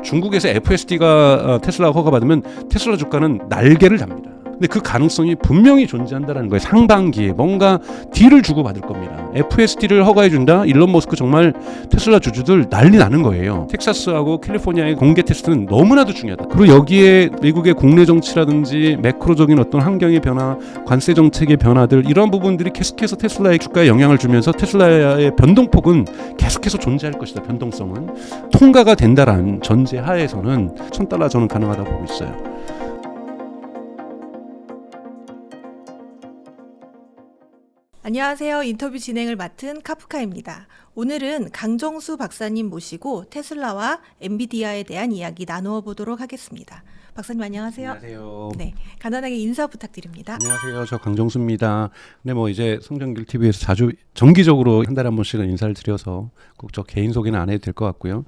중국에서 FSD가 테슬라가 허가받으면 테슬라 주가는 날개를 잡니다. 근데 그 가능성이 분명히 존재한다는 거예요. 상반기에 뭔가 딜을 주고받을 겁니다. FSD를 허가해준다? 일론 머스크 정말 테슬라 주주들 난리 나는 거예요. 텍사스하고 캘리포니아의 공개 테스트는 너무나도 중요하다. 그리고 여기에 미국의 국내 정치라든지 매크로적인 어떤 환경의 변화, 관세 정책의 변화들, 이런 부분들이 계속해서 테슬라의 주가에 영향을 주면서 테슬라의 변동폭은 계속해서 존재할 것이다. 변동성은 통과가 된다라는 전제 하에서는 $1,000 저는 가능하다고 보고 있어요. 안녕하세요. 인터뷰 진행을 맡은 카프카입니다. 오늘은 강정수 박사님 모시고 테슬라와 엔비디아에 대한 이야기 나누어 보도록 하겠습니다. 박사님 안녕하세요. 안녕하세요. 네, 간단하게 인사 부탁드립니다. 안녕하세요. 저 강정수입니다. 근데 뭐 이제 성장길 TV에서 자주 정기적으로 한 달에 한 번씩은 인사를 드려서 꼭 저 개인 소개는 안 해도 될 것 같고요.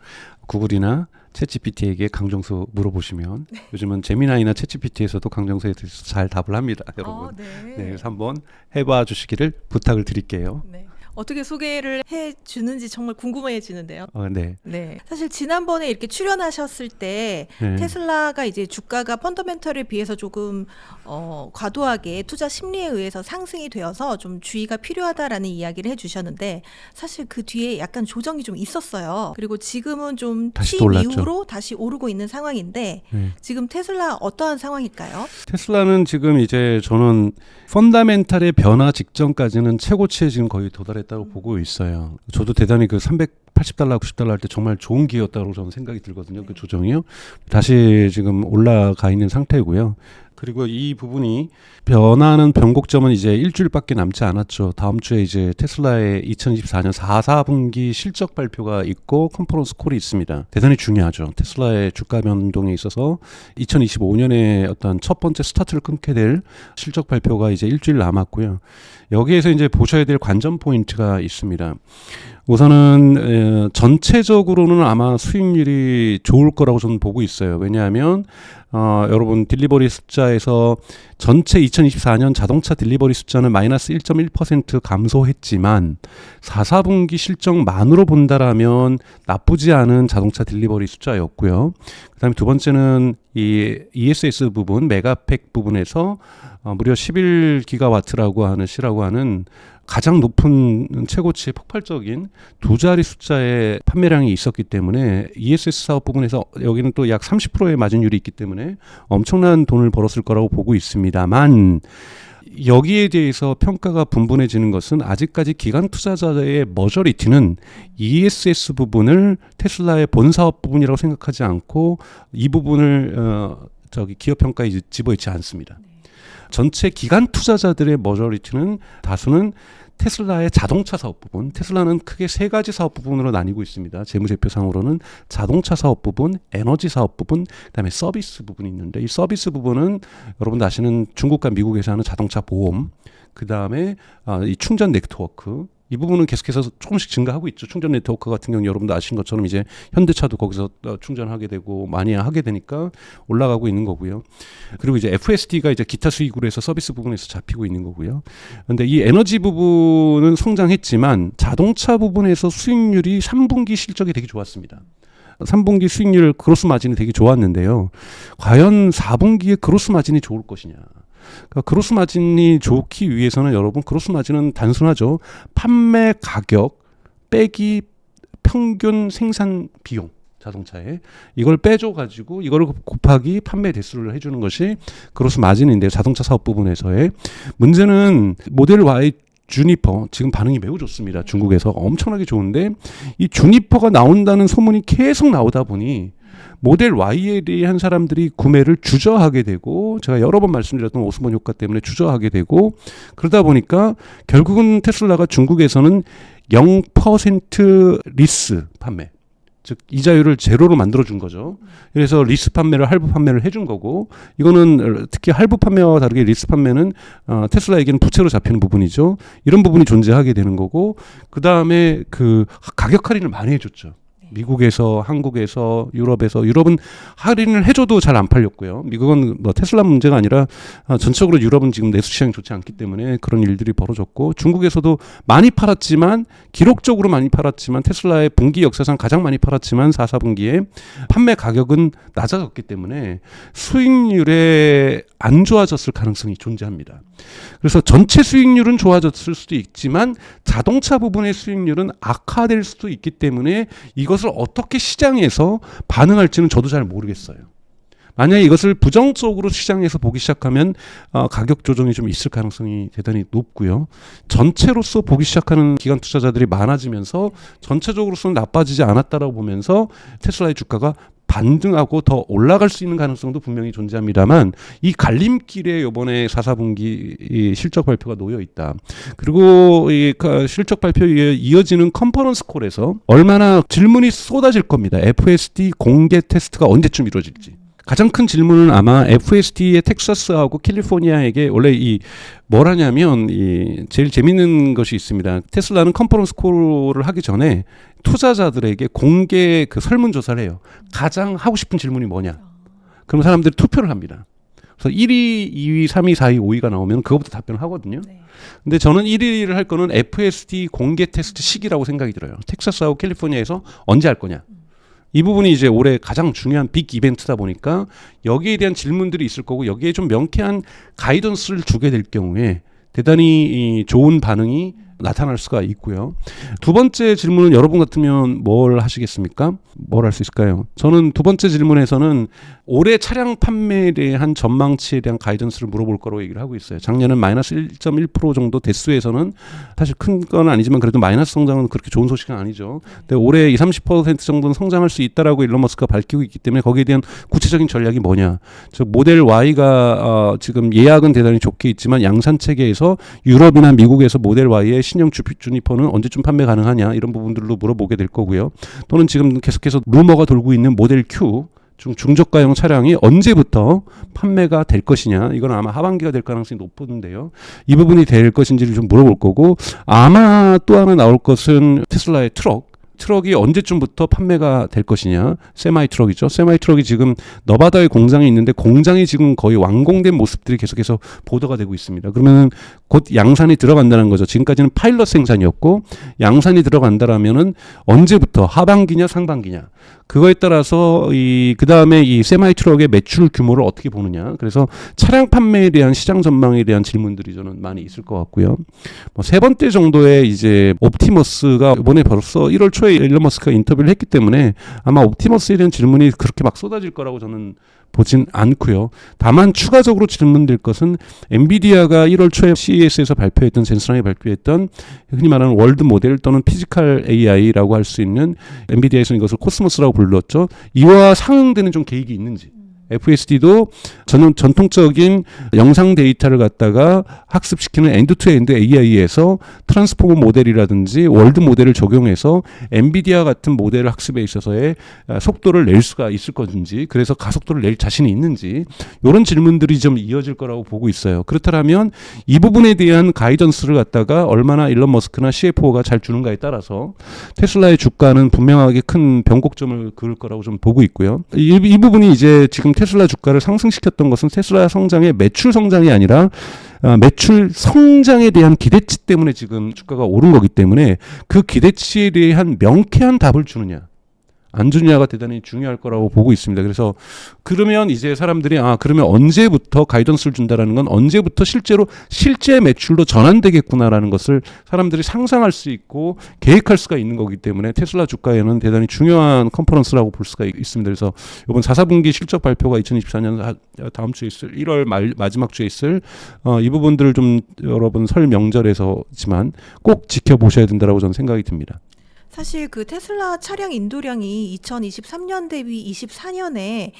구글이나 챗GPT에게 강정수 물어보시면 요즘은 제미나이나 챗GPT에서도 강정수에 대해서 잘 답을 합니다, 여러분. 네. 그래서 한번 해봐 주시기를 부탁을 드릴게요. 네. 어떻게 소개를 해주는지 정말 궁금해지는데요. 네. 네. 사실 지난번에 이렇게 출연하셨을 때 테슬라가 이제 주가가 펀더멘털에 비해서 조금 과도하게 투자 심리에 의해서 상승이 되어서 좀 주의가 필요하다라는 이야기를 해주셨는데 사실 그 뒤에 약간 조정이 좀 있었어요. 그리고 지금은 좀 다시 팀 올랐죠. 이후로 다시 오르고 있는 상황인데 지금 테슬라 어떠한 상황일까요? 테슬라는 지금 이제 저는 펀다멘탈의 변화 직전까지는 최고치에 지금 거의 도달했다고 보고 있어요. 저도 대단히 그 $380, $90 할 때 정말 좋은 기회였다고 저는 생각이 들거든요. 그 조정이요. 다시 지금 올라가 있는 상태고요. 그리고 이 부분이 변하는 변곡점은 이제 일주일밖에 남지 않았죠. 다음 주에 이제 테슬라의 2024년 4분기 실적 발표가 있고 컨퍼런스 콜이 있습니다. 대단히 중요하죠. 테슬라의 주가 변동에 있어서 2025년에 어떤 첫 번째 스타트를 끊게 될 실적 발표가 이제 일주일 남았고요. 여기에서 이제 보셔야 될 관전 포인트가 있습니다. 우선은 전체적으로는 아마 수익률이 좋을 거라고 저는 보고 있어요. 왜냐하면 여러분 딜리버리 숫자에서 전체 2024년 자동차 딜리버리 숫자는 마이너스 1.1% 감소했지만 4분기 실적만으로 본다라면 나쁘지 않은 자동차 딜리버리 숫자였고요. 그다음에 두 번째는 이 ESS 부분, 메가팩 부분에서 무려 11기가와트라고 하는 가장 높은 최고치의 폭발적인 두 자리 숫자의 판매량이 있었기 때문에 ESS 사업 부분에서 여기는 또 약 30%의 마진율이 있기 때문에 엄청난 돈을 벌었을 거라고 보고 있습니다만 여기에 대해서 평가가 분분해지는 것은 아직까지 기관 투자자의 머저리티는 ESS 부분을 테슬라의 본 사업 부분이라고 생각하지 않고 이 부분을 기업 평가에 집어있지 않습니다. 전체 기관 투자자들의 머저리티는 다수는 테슬라의 자동차 사업 부분, 테슬라는 크게 세 가지 사업 부분으로 나뉘고 있습니다. 재무제표상으로는 자동차 사업 부분, 에너지 사업 부분, 그다음에 서비스 부분이 있는데 이 서비스 부분은 여러분도 아시는 중국과 미국에서 하는 자동차 보험, 그다음에 이 충전 네트워크, 이 부분은 계속해서 조금씩 증가하고 있죠. 충전 네트워크 같은 경우 여러분도 아시는 것처럼 이제 현대차도 거기서 충전하게 되고 많이 하게 되니까 올라가고 있는 거고요. 그리고 이제 FSD가 이제 기타 수익으로 해서 서비스 부분에서 잡히고 있는 거고요. 그런데 이 에너지 부분은 성장했지만 자동차 부분에서 수익률이 3분기 실적이 되게 좋았습니다. 3분기 수익률 그로스 마진이 되게 좋았는데요. 과연 4분기에 그로스 마진이 좋을 것이냐. 그러니까 그로스 마진이 좋기 위해서는 여러분 그로스 마진은 단순하죠. 판매 가격 빼기 평균 생산 비용 자동차에 이걸 빼줘 가지고 이걸 곱하기 판매 대수를 해주는 것이 그로스 마진인데요. 자동차 사업 부분에서의 문제는 모델 Y 주니퍼 지금 반응이 매우 좋습니다. 중국에서 엄청나게 좋은데 이 주니퍼가 나온다는 소문이 계속 나오다 보니 모델 Y에 대한 사람들이 구매를 주저하게 되고 제가 여러 번 말씀드렸던 오스몬 효과 때문에 주저하게 되고 그러다 보니까 결국은 테슬라가 중국에서는 0% 리스 판매 즉 이자율을 제로로 만들어준 거죠. 그래서 리스 판매를 할부 판매를 해준 거고 이거는 특히 할부 판매와 다르게 리스 판매는 테슬라에게는 부채로 잡히는 부분이죠. 이런 부분이 존재하게 되는 거고 그 다음에 그 가격 할인을 많이 해줬죠. 미국에서, 한국에서, 유럽은 할인을 해줘도 잘 안 팔렸고요. 미국은 뭐 테슬라 문제가 아니라 전적으로 유럽은 지금 내수 시장이 좋지 않기 때문에 그런 일들이 벌어졌고, 중국에서도 많이 팔았지만, 기록적으로 많이 팔았지만, 테슬라의 분기 역사상 가장 많이 팔았지만 4, 4분기에 판매 가격은 낮아졌기 때문에 수익률에 안 좋아졌을 가능성이 존재합니다. 그래서 전체 수익률은 좋아졌을 수도 있지만 자동차 부분의 수익률은 악화될 수도 있기 때문에 이것을 어떻게 시장에서 반응할지는 저도 잘 모르겠어요. 만약에 이것을 부정적으로 시장에서 보기 시작하면 가격 조정이 좀 있을 가능성이 대단히 높고요. 전체로서 보기 시작하는 기관 투자자들이 많아지면서 전체적으로서는 나빠지지 않았다라고 보면서 테슬라의 주가가 반등하고 더 올라갈 수 있는 가능성도 분명히 존재합니다만, 이 갈림길에 이번에 4, 4분기 실적 발표가 놓여 있다. 그리고 이 실적 발표에 이어지는 컨퍼런스 콜에서 얼마나 질문이 쏟아질 겁니다. FSD 공개 테스트가 언제쯤 이루어질지. 가장 큰 질문은 아마 FSD의 텍사스하고 캘리포니아에게 원래 뭘 하냐면 제일 재밌는 것이 있습니다. 테슬라는 컨퍼런스 콜을 하기 전에 투자자들에게 공개 설문조사를 해요. 가장 하고 싶은 질문이 뭐냐. 그럼 사람들이 투표를 합니다. 그래서 1위, 2위, 3위, 4위, 5위가 나오면 그것부터 답변을 하거든요. 근데 저는 1위를 할 거는 FSD 공개 테스트 시기라고 생각이 들어요. 텍사스하고 캘리포니아에서 언제 할 거냐. 이 부분이 이제 올해 가장 중요한 빅 이벤트다 보니까 여기에 대한 질문들이 있을 거고, 여기에 좀 명쾌한 가이던스를 주게 될 경우에 대단히 좋은 반응이 나타날 수가 있고요. 두 번째 질문은 여러분 같으면 뭘 하시겠습니까? 뭘 할 수 있을까요? 저는 두 번째 질문에서는 올해 차량 판매에 대한 전망치에 대한 가이던스를 물어볼 거라고 얘기를 하고 있어요. 작년은 마이너스 1.1% 정도 대수에서는 사실 큰 건 아니지만 그래도 마이너스 성장은 그렇게 좋은 소식은 아니죠. 근데 올해 20-30% 정도는 성장할 수 있다라고 일론 머스크가 밝히고 있기 때문에 거기에 대한 구체적인 전략이 뭐냐. 즉 모델 Y가 지금 예약은 대단히 좋게 있지만 양산 체계에서 유럽이나 미국에서 모델 Y의 신형 주니퍼는 언제쯤 판매 가능하냐, 이런 부분들로 물어보게 될 거고요. 또는 지금 계속해서 루머가 돌고 있는 모델 Q 중저가형 차량이 언제부터 판매가 될 것이냐, 이건 아마 하반기가 될 가능성이 높은데요. 이 부분이 될 것인지를 좀 물어볼 거고, 아마 또 하나 나올 것은 테슬라의 트럭이 언제쯤부터 판매가 될 것이냐. 세마이 트럭이죠. 세마이 트럭이 지금 너바다에 공장이 있는데 공장이 지금 거의 완공된 모습들이 계속해서 보도가 되고 있습니다. 그러면 곧 양산이 들어간다는 거죠. 지금까지는 파일럿 생산이었고, 양산이 들어간다라면은 언제부터, 하반기냐 상반기냐. 그거에 따라서 그 다음에 이 세마이 트럭의 매출 규모를 어떻게 보느냐. 그래서 차량 판매에 대한 시장 전망에 대한 질문들이 저는 많이 있을 것 같고요. 세 번째 정도의 이제 옵티머스가 이번에 벌써 1월 초에 일론 머스크가 인터뷰를 했기 때문에 아마 옵티머스에 대한 질문이 그렇게 막 쏟아질 거라고 저는 보진 않고요. 다만 추가적으로 질문될 것은 엔비디아가 1월 초에 CES에서 발표했던, 젠슨하이 발표했던 흔히 말하는 월드 모델 또는 피지컬 AI라고 할 수 있는, 엔비디아에서는 이것을 코스모스라고 불렀죠. 이와 상응되는 좀 계획이 있는지. FSD도 전통적인 영상 데이터를 갖다가 학습시키는 엔드-투-엔드 AI에서 트랜스포머 모델이라든지 월드 모델을 적용해서 엔비디아 같은 모델 학습에 있어서의 속도를 낼 수가 있을 건지, 그래서 가속도를 낼 자신이 있는지, 이런 질문들이 좀 이어질 거라고 보고 있어요. 그렇다면 이 부분에 대한 가이던스를 갖다가 얼마나 일론 머스크나 CFO가 잘 주는가에 따라서 테슬라의 주가는 분명하게 큰 변곡점을 그을 거라고 좀 보고 있고요. 이 부분이 이제 지금 테슬라 주가를 상승시켰던 것은 테슬라 성장의 매출 성장이 아니라 매출 성장에 대한 기대치 때문에 지금 주가가 오른 거기 때문에 그 기대치에 대한 명쾌한 답을 주느냐 안 주느냐가 대단히 중요할 거라고 보고 있습니다. 그래서 그러면 이제 사람들이 그러면 언제부터 가이던스를 준다라는 건 언제부터 실제 매출로 전환되겠구나라는 것을 사람들이 상상할 수 있고 계획할 수가 있는 거기 때문에 테슬라 주가에는 대단히 중요한 컨퍼런스라고 볼 수가 있습니다. 그래서 이번 4, 4분기 실적 발표가 2024년 다음 주에 있을 1월 마지막 주에 있을 이 부분들을 좀 여러분 설 명절에서지만 꼭 지켜보셔야 된다라고 저는 생각이 듭니다. 사실 그 테슬라 차량 인도량이 2023년 대비 24년에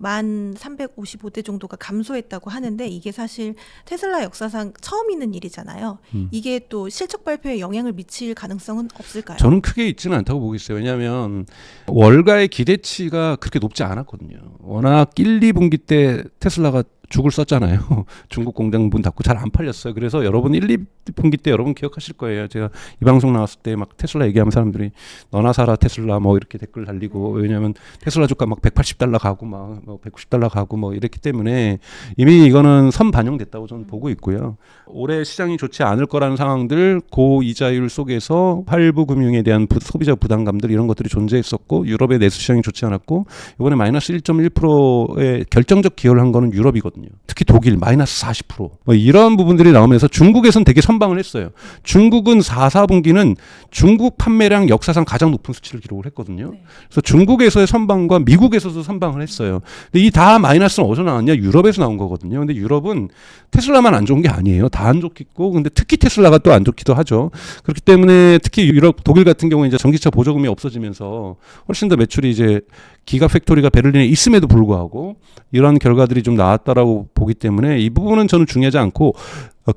1,355대 정도가 감소했다고 하는데, 이게 사실 테슬라 역사상 처음 있는 일이잖아요. 이게 또 실적 발표에 영향을 미칠 가능성은 없을까요? 저는 크게 있지는 않다고 보고 있어요. 왜냐하면 월가의 기대치가 그렇게 높지 않았거든요. 워낙 1, 2분기 때 테슬라가 죽을 썼잖아요. 중국 공장 문 닫고 잘 안 팔렸어요. 그래서 여러분 1, 2분기 때 여러분 기억하실 거예요. 제가 이 방송 나왔을 때 막 테슬라 얘기하면 사람들이 너나 사라 테슬라 뭐 이렇게 댓글 달리고, 왜냐하면 테슬라 주가 막 $180 가고 막 $190 가고 뭐 이랬기 때문에 이미 이거는 선 반영됐다고 저는 보고 있고요. 올해 시장이 좋지 않을 거라는 상황들, 고이자율 속에서 할부 금융에 대한 소비자 부담감들 이런 것들이 존재했었고, 유럽의 내수 시장이 좋지 않았고, 이번에 마이너스 1.1%의 결정적 기여를 한 거는 유럽이거든요. 특히 독일 마이너스 40%. 뭐 이런 부분들이 나오면서 중국에선 되게 선방을 했어요. 중국은 4분기는 중국 판매량 역사상 가장 높은 수치를 기록을 했거든요. 그래서 중국에서의 선방과 미국에서도 선방을 했어요. 근데 이 다 마이너스는 어디서 나왔냐? 유럽에서 나온 거거든요. 근데 유럽은 테슬라만 안 좋은 게 아니에요. 다 안 좋겠고, 근데 특히 테슬라가 또 안 좋기도 하죠. 그렇기 때문에 특히 유럽, 독일 같은 경우에 이제 전기차 보조금이 없어지면서 훨씬 더 매출이 이제 기가 팩토리가 베를린에 있음에도 불구하고 이런 결과들이 좀 나왔다라고 보기 때문에 이 부분은 저는 중요하지 않고,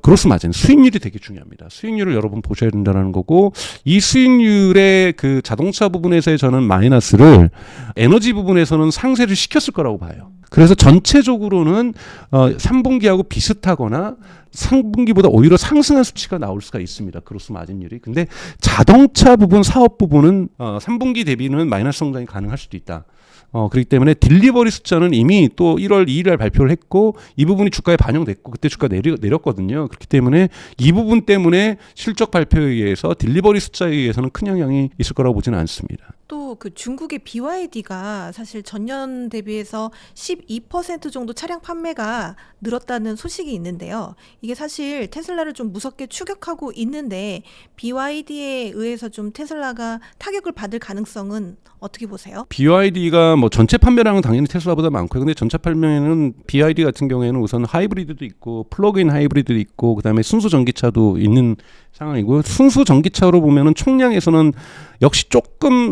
그로스 마진, 수익률이 되게 중요합니다. 수익률을 여러분 보셔야 된다는 거고, 이 수익률의 그 자동차 부분에서의 저는 마이너스를 에너지 부분에서는 상쇄를 시켰을 거라고 봐요. 그래서 전체적으로는 3분기하고 비슷하거나 3분기보다 오히려 상승한 수치가 나올 수가 있습니다. 그로스 마진율이. 근데 자동차 부분, 사업 부분은 3분기 대비는 마이너스 성장이 가능할 수도 있다. 그렇기 때문에 딜리버리 숫자는 이미 또 1월 2일날 발표를 했고, 이 부분이 주가에 반영됐고, 그때 주가 내렸거든요. 그렇기 때문에 이 부분 때문에 실적 발표에 의해서 딜리버리 숫자에 의해서는 큰 영향이 있을 거라고 보지는 않습니다. 또 그 중국의 BYD가 사실 전년 대비해서 12% 정도 차량 판매가 늘었다는 소식이 있는데요. 이게 사실 테슬라를 좀 무섭게 추격하고 있는데, BYD에 의해서 좀 테슬라가 타격을 받을 가능성은 어떻게 보세요? BYD가 뭐 전체 판매량은 당연히 테슬라보다 많고요. 근데 전체 판매는 BYD 같은 경우에는 우선 하이브리드도 있고 플러그인 하이브리드도 있고, 그다음에 순수 전기차도 있는 상황이고요. 순수 전기차로 보면은 총량에서는 역시 조금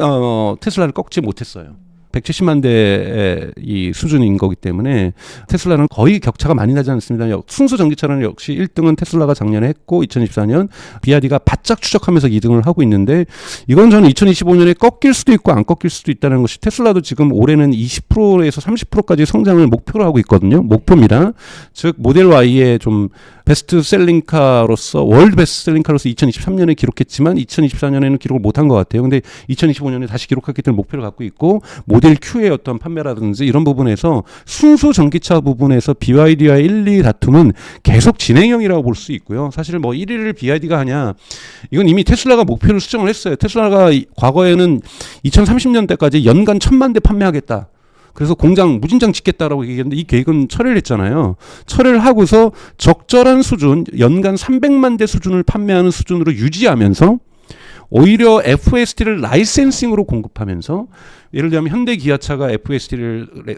테슬라를 꺾지 못했어요. 170만 대의 이 수준인 거기 때문에 테슬라는 거의 격차가 많이 나지 않습니다. 순수 전기차는 역시 1등은 테슬라가 작년에 했고, 2024년 BYD가 바짝 추적하면서 2등을 하고 있는데, 이건 저는 2025년에 꺾일 수도 있고 안 꺾일 수도 있다는 것이, 테슬라도 지금 올해는 20%에서 30%까지 성장을 목표로 하고 있거든요. 목표입니다. 즉 모델 Y의 좀 베스트셀링카로서, 월드 베스트셀링카로서 2023년에 기록했지만 2024년에는 기록을 못한 것 같아요. 근데 2025년에 다시 기록하기 때문에 목표를 갖고 있고, 모델 Q의 어떤 판매라든지 이런 부분에서 순수 전기차 부분에서 BYD와 1, 2 다툼은 계속 진행형이라고 볼 수 있고요. 사실 뭐 1위를 BYD가 하냐, 이건 이미 테슬라가 목표를 수정을 했어요. 테슬라가 과거에는 2030년대까지 연간 1000만 대 판매하겠다. 그래서 공장 무진장 짓겠다라고 얘기했는데, 이 계획은 철회를 했잖아요. 철회를 하고서 적절한 수준, 연간 300만 대 수준을 판매하는 수준으로 유지하면서 오히려 FSD를 라이센싱으로 공급하면서, 예를 들면 현대 기아차가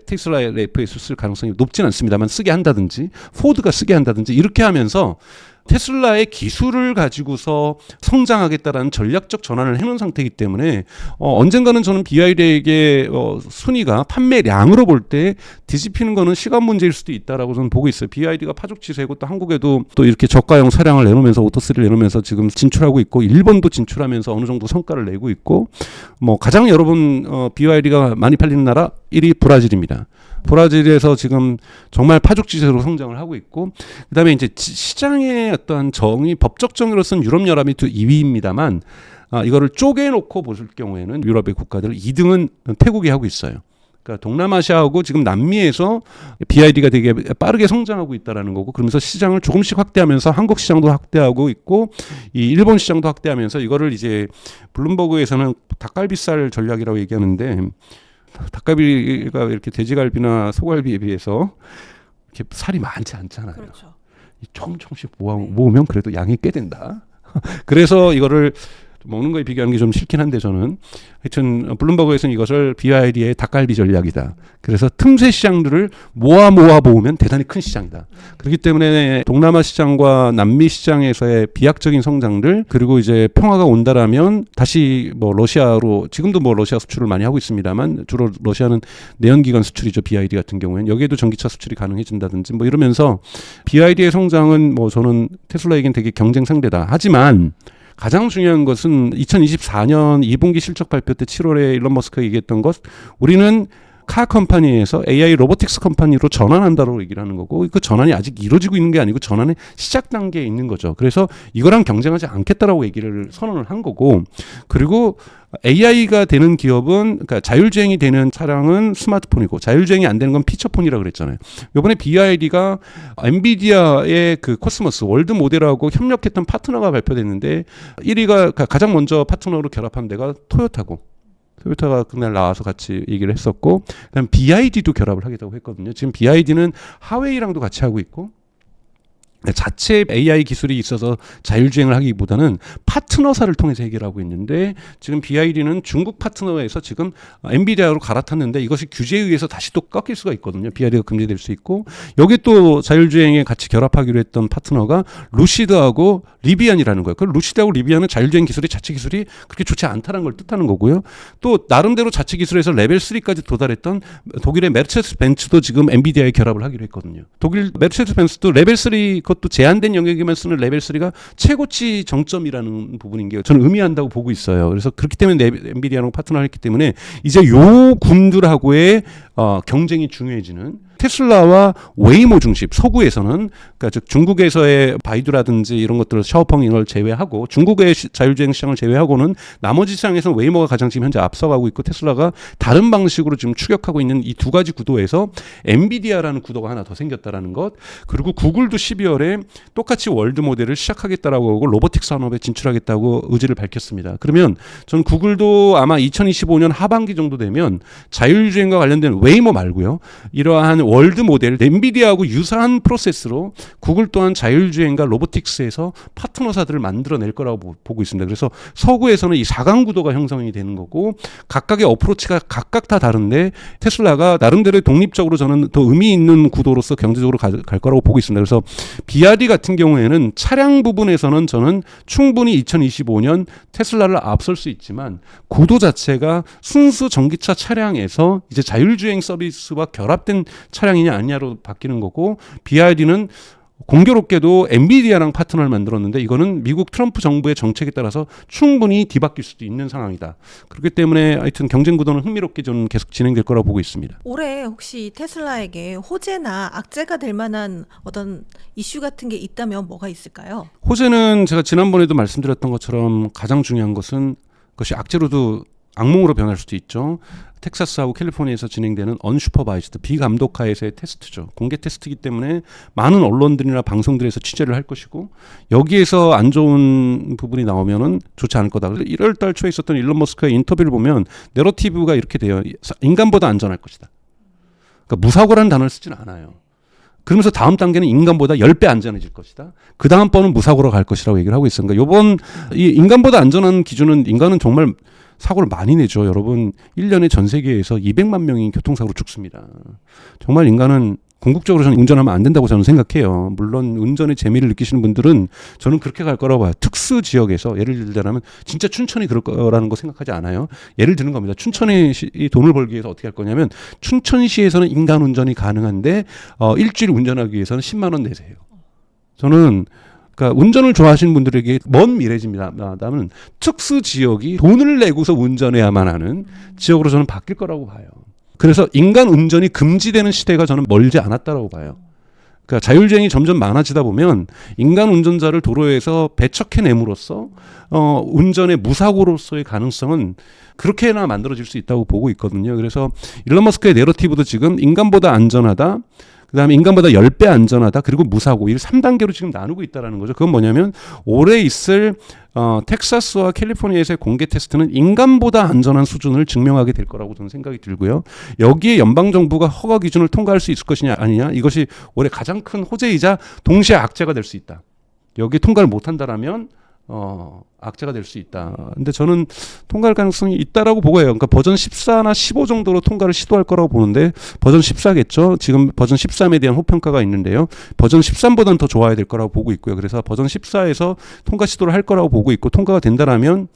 테슬라의 FSD를 쓸 가능성이 높진 않습니다만 쓰게 한다든지, 포드가 쓰게 한다든지 이렇게 하면서 테슬라의 기술을 가지고서 성장하겠다라는 전략적 전환을 해놓은 상태이기 때문에 언젠가는 저는 BYD에게 순위가 판매량으로 볼 때 뒤집히는 거는 시간 문제일 수도 있다라고 저는 보고 있어요. BYD가 파죽지세고, 또 한국에도 또 이렇게 저가형 차량을 내놓으면서, 오토3를 내놓으면서 지금 진출하고 있고, 일본도 진출하면서 어느 정도 성과를 내고 있고, 뭐 가장 여러분 BYD가 많이 팔리는 나라 1위 브라질입니다. 브라질에서 지금 정말 파죽지세로 성장을 하고 있고, 그다음에 이제 시장의 어떤 정의, 법적 정의로서는 유럽 연합이 2위입니다만, 이거를 쪼개놓고 보실 경우에는 유럽의 국가들 2등은 태국이 하고 있어요. 그러니까 동남아시아하고 지금 남미에서 BYD가 되게 빠르게 성장하고 있다라는 거고, 그러면서 시장을 조금씩 확대하면서 한국 시장도 확대하고 있고, 이 일본 시장도 확대하면서, 이거를 이제 블룸버그에서는 닭갈비살 전략이라고 얘기하는데, 닭갈비가 이렇게 돼지갈비나 소갈비에 비해서 이렇게 살이 많지 않잖아요. 그렇죠. 조금씩 모으면 그래도 양이 꽤 된다. 그래서 이거를 먹는 거에 비교하는 게 좀 싫긴 한데, 저는 하여튼 블룸버그에서는 이것을 BYD의 닭갈비 전략이다. 그래서 틈새 시장들을 모아 모으면 대단히 큰 시장이다. 그렇기 때문에 동남아 시장과 남미 시장에서의 비약적인 성장들, 그리고 이제 평화가 온다라면 다시 뭐 러시아로, 지금도 뭐 러시아 수출을 많이 하고 있습니다만 주로 러시아는 내연기관 수출이죠. BYD 같은 경우에는 여기에도 전기차 수출이 가능해진다든지 뭐 이러면서 BYD의 성장은 뭐 저는 테슬라에겐 되게 경쟁 상대다. 하지만 가장 중요한 것은 2024년 2분기 실적 발표 때 7월에 일론 머스크가 얘기했던 것, 우리는 카 컴퍼니에서 AI 로보틱스 컴퍼니로 전환한다고 얘기를 하는 거고 그 전환이 아직 이루어지고 있는 게 아니고 전환의 시작 단계에 있는 거죠. 그래서 이거랑 경쟁하지 않겠다라고 얘기를 선언을 한 거고 그리고 AI가 되는 기업은 그러니까 자율주행이 되는 차량은 스마트폰이고 자율주행이 안 되는 건 피처폰이라고 그랬잖아요. 이번에 BYD가 엔비디아의 그 코스모스 월드 모델하고 협력했던 파트너가 발표됐는데 1위가 가장 먼저 파트너로 결합한 데가 토요타고 토요타가 그날 나와서 같이 얘기를 했었고 그다음 BYD도 결합을 하겠다고 했거든요. 지금 BYD는 하웨이랑도 같이 하고 있고 자체 AI 기술이 있어서 자율주행을 하기보다는 파트너사를 통해서 해결하고 있는데 지금 BYD는 중국 파트너에서 지금 엔비디아로 갈아탔는데 이것이 규제에 의해서 다시 또 꺾일 수가 있거든요. BYD가 금지될 수 있고 여기 또 자율주행에 같이 결합하기로 했던 파트너가 루시드하고 리비안이라는 거예요. 그 루시드하고 리비안은 자율주행 기술이 자체 기술이 그렇게 좋지 않다는 걸 뜻하는 거고요. 또 나름대로 자체 기술에서 레벨 3까지 도달했던 독일의 메르세데스 벤츠도 지금 엔비디아에 결합을 하기로 했거든요. 독일 메르세데스 벤츠도 레벨 3 그것도 제한된 영역에만 쓰는 레벨 3가 최고치 정점이라는 부분인 게 저는 의미한다고 보고 있어요. 그래서 그렇기 때문에 엔비디아랑 파트너를 했기 때문에 이제 요 군들하고의 경쟁이 중요해지는 테슬라와 웨이모 중심 서구에서는 그러니까 즉 중국에서의 바이두라든지 이런 것들을 샤오펑을 제외하고 중국의 자율주행 시장을 제외하고는 나머지 시장에서는 웨이모가 가장 지금 현재 앞서가고 있고 테슬라가 다른 방식으로 지금 추격하고 있는 이 두 가지 구도에서 엔비디아라는 구도가 하나 더 생겼다라는 것 그리고 구글도 12월에 똑같이 월드 모델을 시작하겠다라고 하고 로보틱 산업에 진출하겠다고 의지를 밝혔습니다. 그러면 전 구글도 아마 2025년 하반기 정도 되면 자율주행과 관련된 웨이모 말고요. 이러한 월드 모델, 엔비디아하고 유사한 프로세스로 구글 또한 자율주행과 로보틱스에서 파트너사들을 만들어낼 거라고 보고 있습니다. 그래서 서구에서는 이 4강 구도가 형성이 되는 거고 각각의 어프로치가 각각 다 다른데 테슬라가 나름대로 독립적으로 저는 더 의미 있는 구도로서 경제적으로 갈 거라고 보고 있습니다. 그래서 BYD 같은 경우에는 차량 부분에서는 저는 충분히 2025년 테슬라를 앞설 수 있지만 구도 자체가 순수 전기차 차량에서 이제 자율주행 서비스와 결합된 차량이냐 아니냐로 바뀌는 거고 BYD는 공교롭게도 엔비디아랑 파트너를 만들었는데 이거는 미국 트럼프 정부의 정책에 따라서 충분히 뒤바뀔 수도 있는 상황이다. 그렇기 때문에 하여튼 경쟁 구도는 흥미롭게 저는 계속 진행될 거라고 보고 있습니다. 올해 혹시 테슬라에게 호재나 악재가 될 만한 어떤 이슈 같은 게 있다면 뭐가 있을까요? 호재는 제가 지난번에도 말씀드렸던 것처럼 가장 중요한 것은 그것이 악재로도 악몽으로 변할 수도 있죠. 텍사스하고 캘리포니아에서 진행되는 언슈퍼바이즈드 비감독하에서의 테스트죠. 공개 테스트이기 때문에 많은 언론들이나 방송들에서 취재를 할 것이고 여기에서 안 좋은 부분이 나오면은 좋지 않을 거다. 그래서 1월 달 초에 있었던 일론 머스크의 인터뷰를 보면 내러티브가 이렇게 돼요. 인간보다 안전할 것이다. 그러니까 무사고라는 단어를 쓰진 않아요. 그러면서 다음 단계는 인간보다 10배 안전해질 것이다. 그 다음 번은 무사고로 갈 것이라고 얘기를 하고 있으니까 요번 이 인간보다 안전한 기준은 인간은 정말 사고를 많이 내죠. 여러분 1년에 전 세계에서 200만 명이 교통사고로 죽습니다. 정말 인간은 궁극적으로 저는 운전하면 안 된다고 저는 생각해요. 물론 운전의 재미를 느끼시는 분들은 저는 그렇게 갈 거라고 봐요. 특수 지역에서 예를 들자면 진짜 춘천이 그럴 거라는 거 생각하지 않아요. 예를 드는 겁니다. 춘천이 돈을 벌기 위해서 어떻게 할 거냐면 춘천시에서는 인간 운전이 가능한데 일주일 운전하기 위해서는 10만 원 내세요. 저는 그러니까 운전을 좋아하시는 분들에게 먼 미래입니다만 특수 지역이 돈을 내고서 운전해야만 하는 지역으로 저는 바뀔 거라고 봐요. 그래서 인간 운전이 금지되는 시대가 저는 멀지 않았다라고 봐요. 그러니까 자율주행이 점점 많아지다 보면 인간 운전자를 도로에서 배척해냄으로써 운전의 무사고로서의 가능성은 그렇게나 만들어질 수 있다고 보고 있거든요. 그래서 일론 머스크의 내러티브도 지금 인간보다 안전하다. 그다음에 인간보다 10배 안전하다. 그리고 무사고. 이 3단계로 지금 나누고 있다는 거죠. 그건 뭐냐면 올해 있을 텍사스와 캘리포니아에서의 공개 테스트는 인간보다 안전한 수준을 증명하게 될 거라고 저는 생각이 들고요. 여기에 연방정부가 허가 기준을 통과할 수 있을 것이냐 아니냐. 이것이 올해 가장 큰 호재이자 동시에 악재가 될 수 있다. 여기에 통과를 못한다라면 악재가 될 수 있다. 근데 저는 통과할 가능성이 있다라고 보고 해요. 그러니까 버전 14나 15 정도로 통과를 시도할 거라고 보는데 버전 14겠죠. 지금 버전 13에 대한 호평가가 있는데요. 버전 13보다는 더 좋아야 될 거라고 보고 있고요. 그래서 버전 14에서 통과 시도를 할 거라고 보고 있고 통과가 된다라면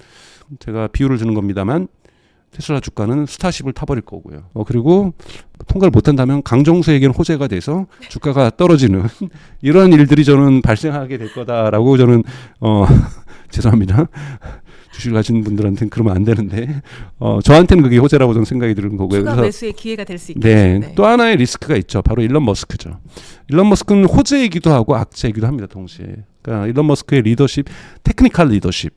제가 비유를 주는 겁니다만 테슬라 주가는 스타쉽을 타버릴 거고요. 그리고 통과를 못한다면 강정수에게는 호재가 돼서 주가가 떨어지는 이런 일들이 저는 발생하게 될 거다라고 저는 죄송합니다. 주식을 가진 분들한테는 그러면 안 되는데 저한테는 그게 호재라고 저는 생각이 드는 거고요. 추가 그래서 매수의 기회가 될 수 있겠죠. 네, 또 하나의 리스크가 있죠. 바로 일론 머스크죠. 일론 머스크는 호재이기도 하고 악재이기도 합니다. 동시에. 그러니까 일론 머스크의 리더십, 테크니컬 리더십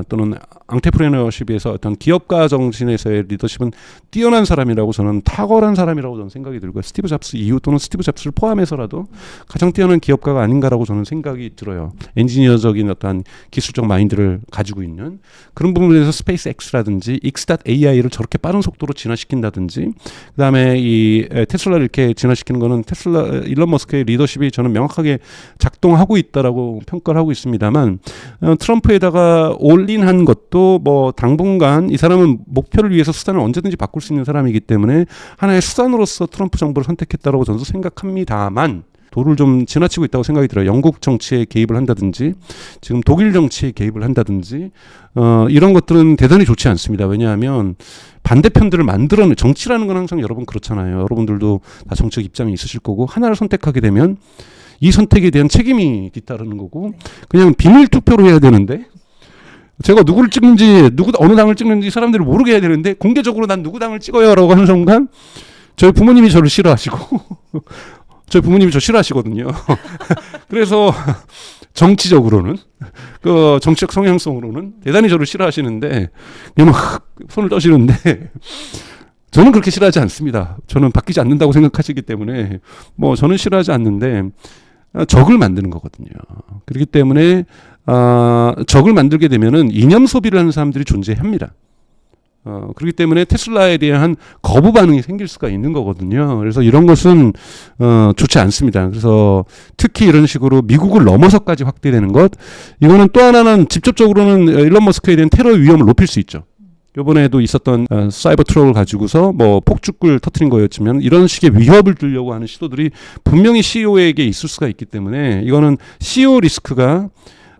또는 앙트레프레너십에서 어떤 기업가 정신에서의 리더십은 뛰어난 사람이라고 저는 탁월한 사람이라고 저는 생각이 들고요. 스티브 잡스 이후 또는 스티브 잡스를 포함해서라도 가장 뛰어난 기업가가 아닌가라고 저는 생각이 들어요. 엔지니어적인 어떤 기술적 마인드를 가지고 있는 그런 부분에서 스페이스 X라든지 X.AI를 저렇게 빠른 속도로 진화시킨다든지 그다음에 이 테슬라를 이렇게 진화시키는 거는 일론 머스크의 리더십이 저는 명확하게 작동하고 있다라고 평가를 하고 있습니다만 트럼프에다가 올인한 것도 뭐 당분간 이 사람은 목표를 위해서 수단을 언제든지 바꿀 수 있는 사람이기 때문에 하나의 수단으로서 트럼프 정부를 선택했다라고 저는 생각합니다만 도를 좀 지나치고 있다고 생각이 들어요. 영국 정치에 개입을 한다든지 지금 독일 정치에 개입을 한다든지 이런 것들은 대단히 좋지 않습니다. 왜냐하면 반대편들을 만들어내 정치라는 건 항상 여러분 그렇잖아요. 여러분들도 다 정책 입장이 있으실 거고 하나를 선택하게 되면 이 선택에 대한 책임이 뒤따르는 거고 그냥 비밀 투표로 해야 되는데 제가 누구를 찍는지 어느 당을 찍는지 사람들이 모르게 해야 되는데 공개적으로 난 누구 당을 찍어요라고 하는 순간 저희 부모님이 저를 싫어하시고 저희 부모님이 저 싫어하시거든요. 그래서 정치적으로는 그 정치적 성향성으로는 대단히 저를 싫어하시는데 그냥 막 손을 떠시는데 저는 그렇게 싫어하지 않습니다. 저는 바뀌지 않는다고 생각하시기 때문에 뭐 저는 싫어하지 않는데 적을 만드는 거거든요. 그렇기 때문에 적을 만들게 되면은 이념 소비를 하는 사람들이 존재합니다. 그렇기 때문에 테슬라에 대한 거부 반응이 생길 수가 있는 거거든요. 그래서 이런 것은 좋지 않습니다. 그래서 특히 이런 식으로 미국을 넘어서까지 확대되는 것, 이거는 또 하나는 직접적으로는 일론 머스크에 대한 테러 위험을 높일 수 있죠. 이번에도 있었던 사이버 트롤을 가지고서 뭐 폭죽을 터트린 거였지만 이런 식의 위협을 주려고 하는 시도들이 분명히 CEO에게 있을 수가 있기 때문에 이거는 CEO 리스크가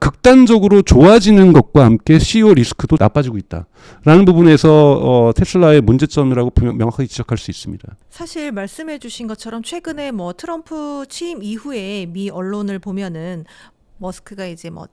극단적으로 좋아지는 것과 함께 CEO 리스크도 나빠지고 있다라는 부분에서 테슬라의 문제점이라고 명확하게 지적할 수 있습니다. 사실 말씀해 주신 것처럼 최근에 뭐 트럼프 취임 이후에 미 언론을 보면은 머스크가 이제 뭐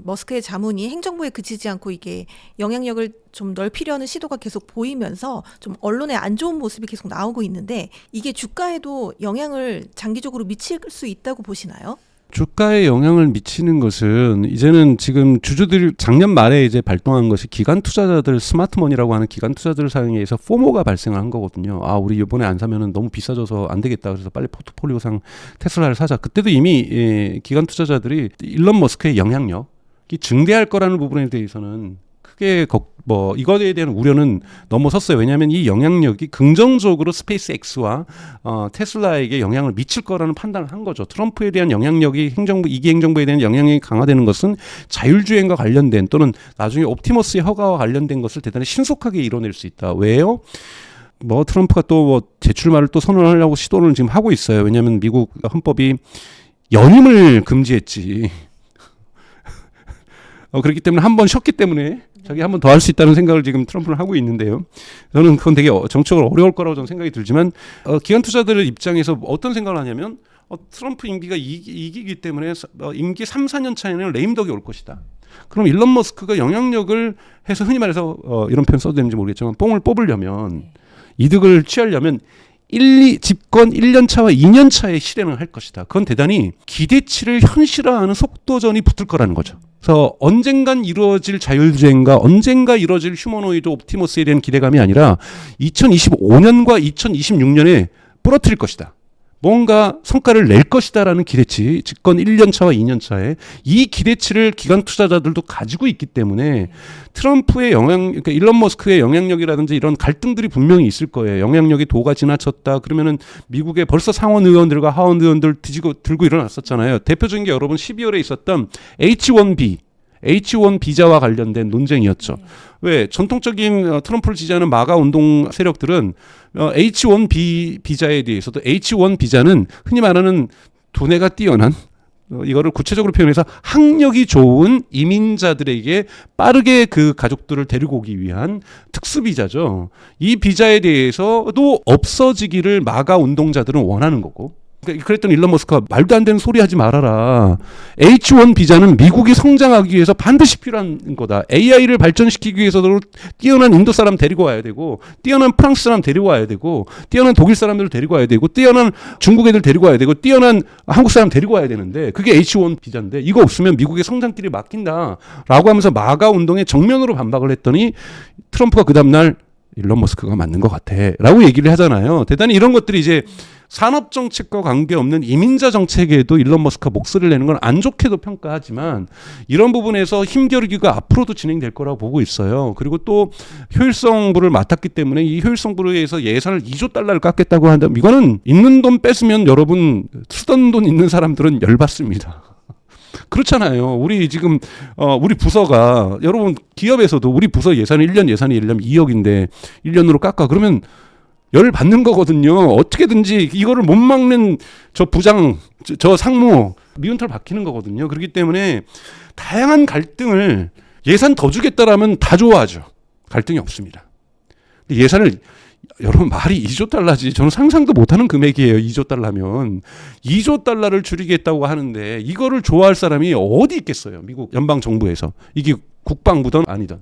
머스크의 자문이 행정부에 그치지 않고 이게 영향력을 좀 넓히려는 시도가 계속 보이면서 좀 언론에 안 좋은 모습이 계속 나오고 있는데 이게 주가에도 영향을 장기적으로 미칠 수 있다고 보시나요? 주가에 영향을 미치는 것은 이제는 지금 주주들이 작년 말에 이제 발동한 것이 기관 투자자들 스마트머니라고 하는 기관 투자자들 사이에서 포모가 발생한 거거든요. 우리 이번에 안 사면은 너무 비싸져서 안 되겠다. 그래서 빨리 포트폴리오상 테슬라를 사자. 그때도 이미 기관 투자자들이 일론 머스크의 영향력이 증대할 거라는 부분에 대해서는 크게 이거에 대한 우려는 넘어섰어요. 왜냐하면 이 영향력이 긍정적으로 스페이스 X와 테슬라에게 영향을 미칠 거라는 판단을 한 거죠. 트럼프에 대한 영향력이 이기 행정부에 대한 영향력이 강화되는 것은 자율주행과 관련된 또는 나중에 옵티머스의 허가와 관련된 것을 대단히 신속하게 이뤄낼 수 있다. 왜요? 트럼프가 또 재출마를 또 선언하려고 시도를 지금 하고 있어요. 왜냐하면 미국 헌법이 연임을 금지했지. 그렇기 때문에 한 번 쉬었기 때문에 자기 한 번 더 할 수 있다는 생각을 지금 트럼프는 하고 있는데요. 저는 그건 되게 정치적으로 어려울 거라고 저는 생각이 들지만 기관 투자들의 입장에서 어떤 생각을 하냐면 트럼프 임기가 이기기 때문에 임기 3, 4년 차에는 레임덕이 올 것이다. 그럼 일론 머스크가 영향력을 해서 흔히 말해서 이런 표현 써도 되는지 모르겠지만 뽕을 뽑으려면 이득을 취하려면 집권 1년 차와 2년 차에 실행을 할 것이다. 그건 대단히 기대치를 현실화하는 속도전이 붙을 거라는 거죠. 그래서 언젠간 이루어질 자율주행과 언젠가 이루어질 휴머노이드 옵티머스에 대한 기대감이 아니라 2025년과 2026년에 부러뜨릴 것이다. 뭔가 성과를 낼 것이다라는 기대치, 집권 1년 차와 2년 차에 이 기대치를 기관 투자자들도 가지고 있기 때문에 트럼프의 그러니까 일론 머스크의 영향력이라든지 이런 갈등들이 분명히 있을 거예요. 영향력이 도가 지나쳤다. 그러면은 미국의 벌써 상원 의원들과 하원 의원들 들고 일어났었잖아요. 대표적인 게 여러분 12월에 있었던 H1 비자와 관련된 논쟁이었죠. 왜 전통적인 트럼프를 지지하는 마가 운동 세력들은 H1 비자에 대해서도 H1 비자는 흔히 말하는 두뇌가 뛰어난 이거를 구체적으로 표현해서 학력이 좋은 이민자들에게 빠르게 그 가족들을 데리고 오기 위한 특수 비자죠. 이 비자에 대해서도 없어지기를 마가 운동자들은 원하는 거고 그랬더니 일론 머스크가 말도 안 되는 소리 하지 말아라. H1 비자는 미국이 성장하기 위해서 반드시 필요한 거다. AI를 발전시키기 위해서도 뛰어난 인도 사람 데리고 와야 되고, 뛰어난 프랑스 사람 데리고 와야 되고, 뛰어난 독일 사람들 데리고 와야 되고, 뛰어난 중국 애들 데리고 와야 되고, 뛰어난 한국 사람 데리고 와야 되는데, 그게 H1 비자인데 이거 없으면 미국의 성장길이 막힌다라고 하면서 마가 운동에 정면으로 반박을 했더니 트럼프가 그 다음날 일론 머스크가 맞는 것 같아 라고 얘기를 하잖아요. 대단히 이런 것들이 이제 산업정책과 관계없는 이민자 정책에도 일론 머스크가 목소리를 내는 건 안 좋게도 평가하지만 이런 부분에서 힘겨루기가 앞으로도 진행될 거라고 보고 있어요. 그리고 또 효율성부를 맡았기 때문에 이 효율성부를 위해서 예산을 2조 달러를 깎겠다고 한다면 이거는 있는 돈 뺏으면 여러분 쓰던 돈 있는 사람들은 열받습니다. 그렇잖아요. 우리 지금 우리 부서가 여러분 기업에서도 우리 부서 예산이 1년 예산이 2억인데 1년으로 깎아 그러면 열 받는 거거든요. 어떻게든지 이거를 못 막는 저 부장, 저 상무 미운털 박히는 거거든요. 그렇기 때문에 다양한 갈등을 예산 더 주겠다라면 다 좋아하죠. 갈등이 없습니다. 근데 예산을 여러분 말이 2조 달러지 저는 상상도 못하는 금액이에요. 2조 달러면 2조 달러를 줄이겠다고 하는데 이거를 좋아할 사람이 어디 있겠어요. 미국 연방 정부에서 이게 국방부든 아니든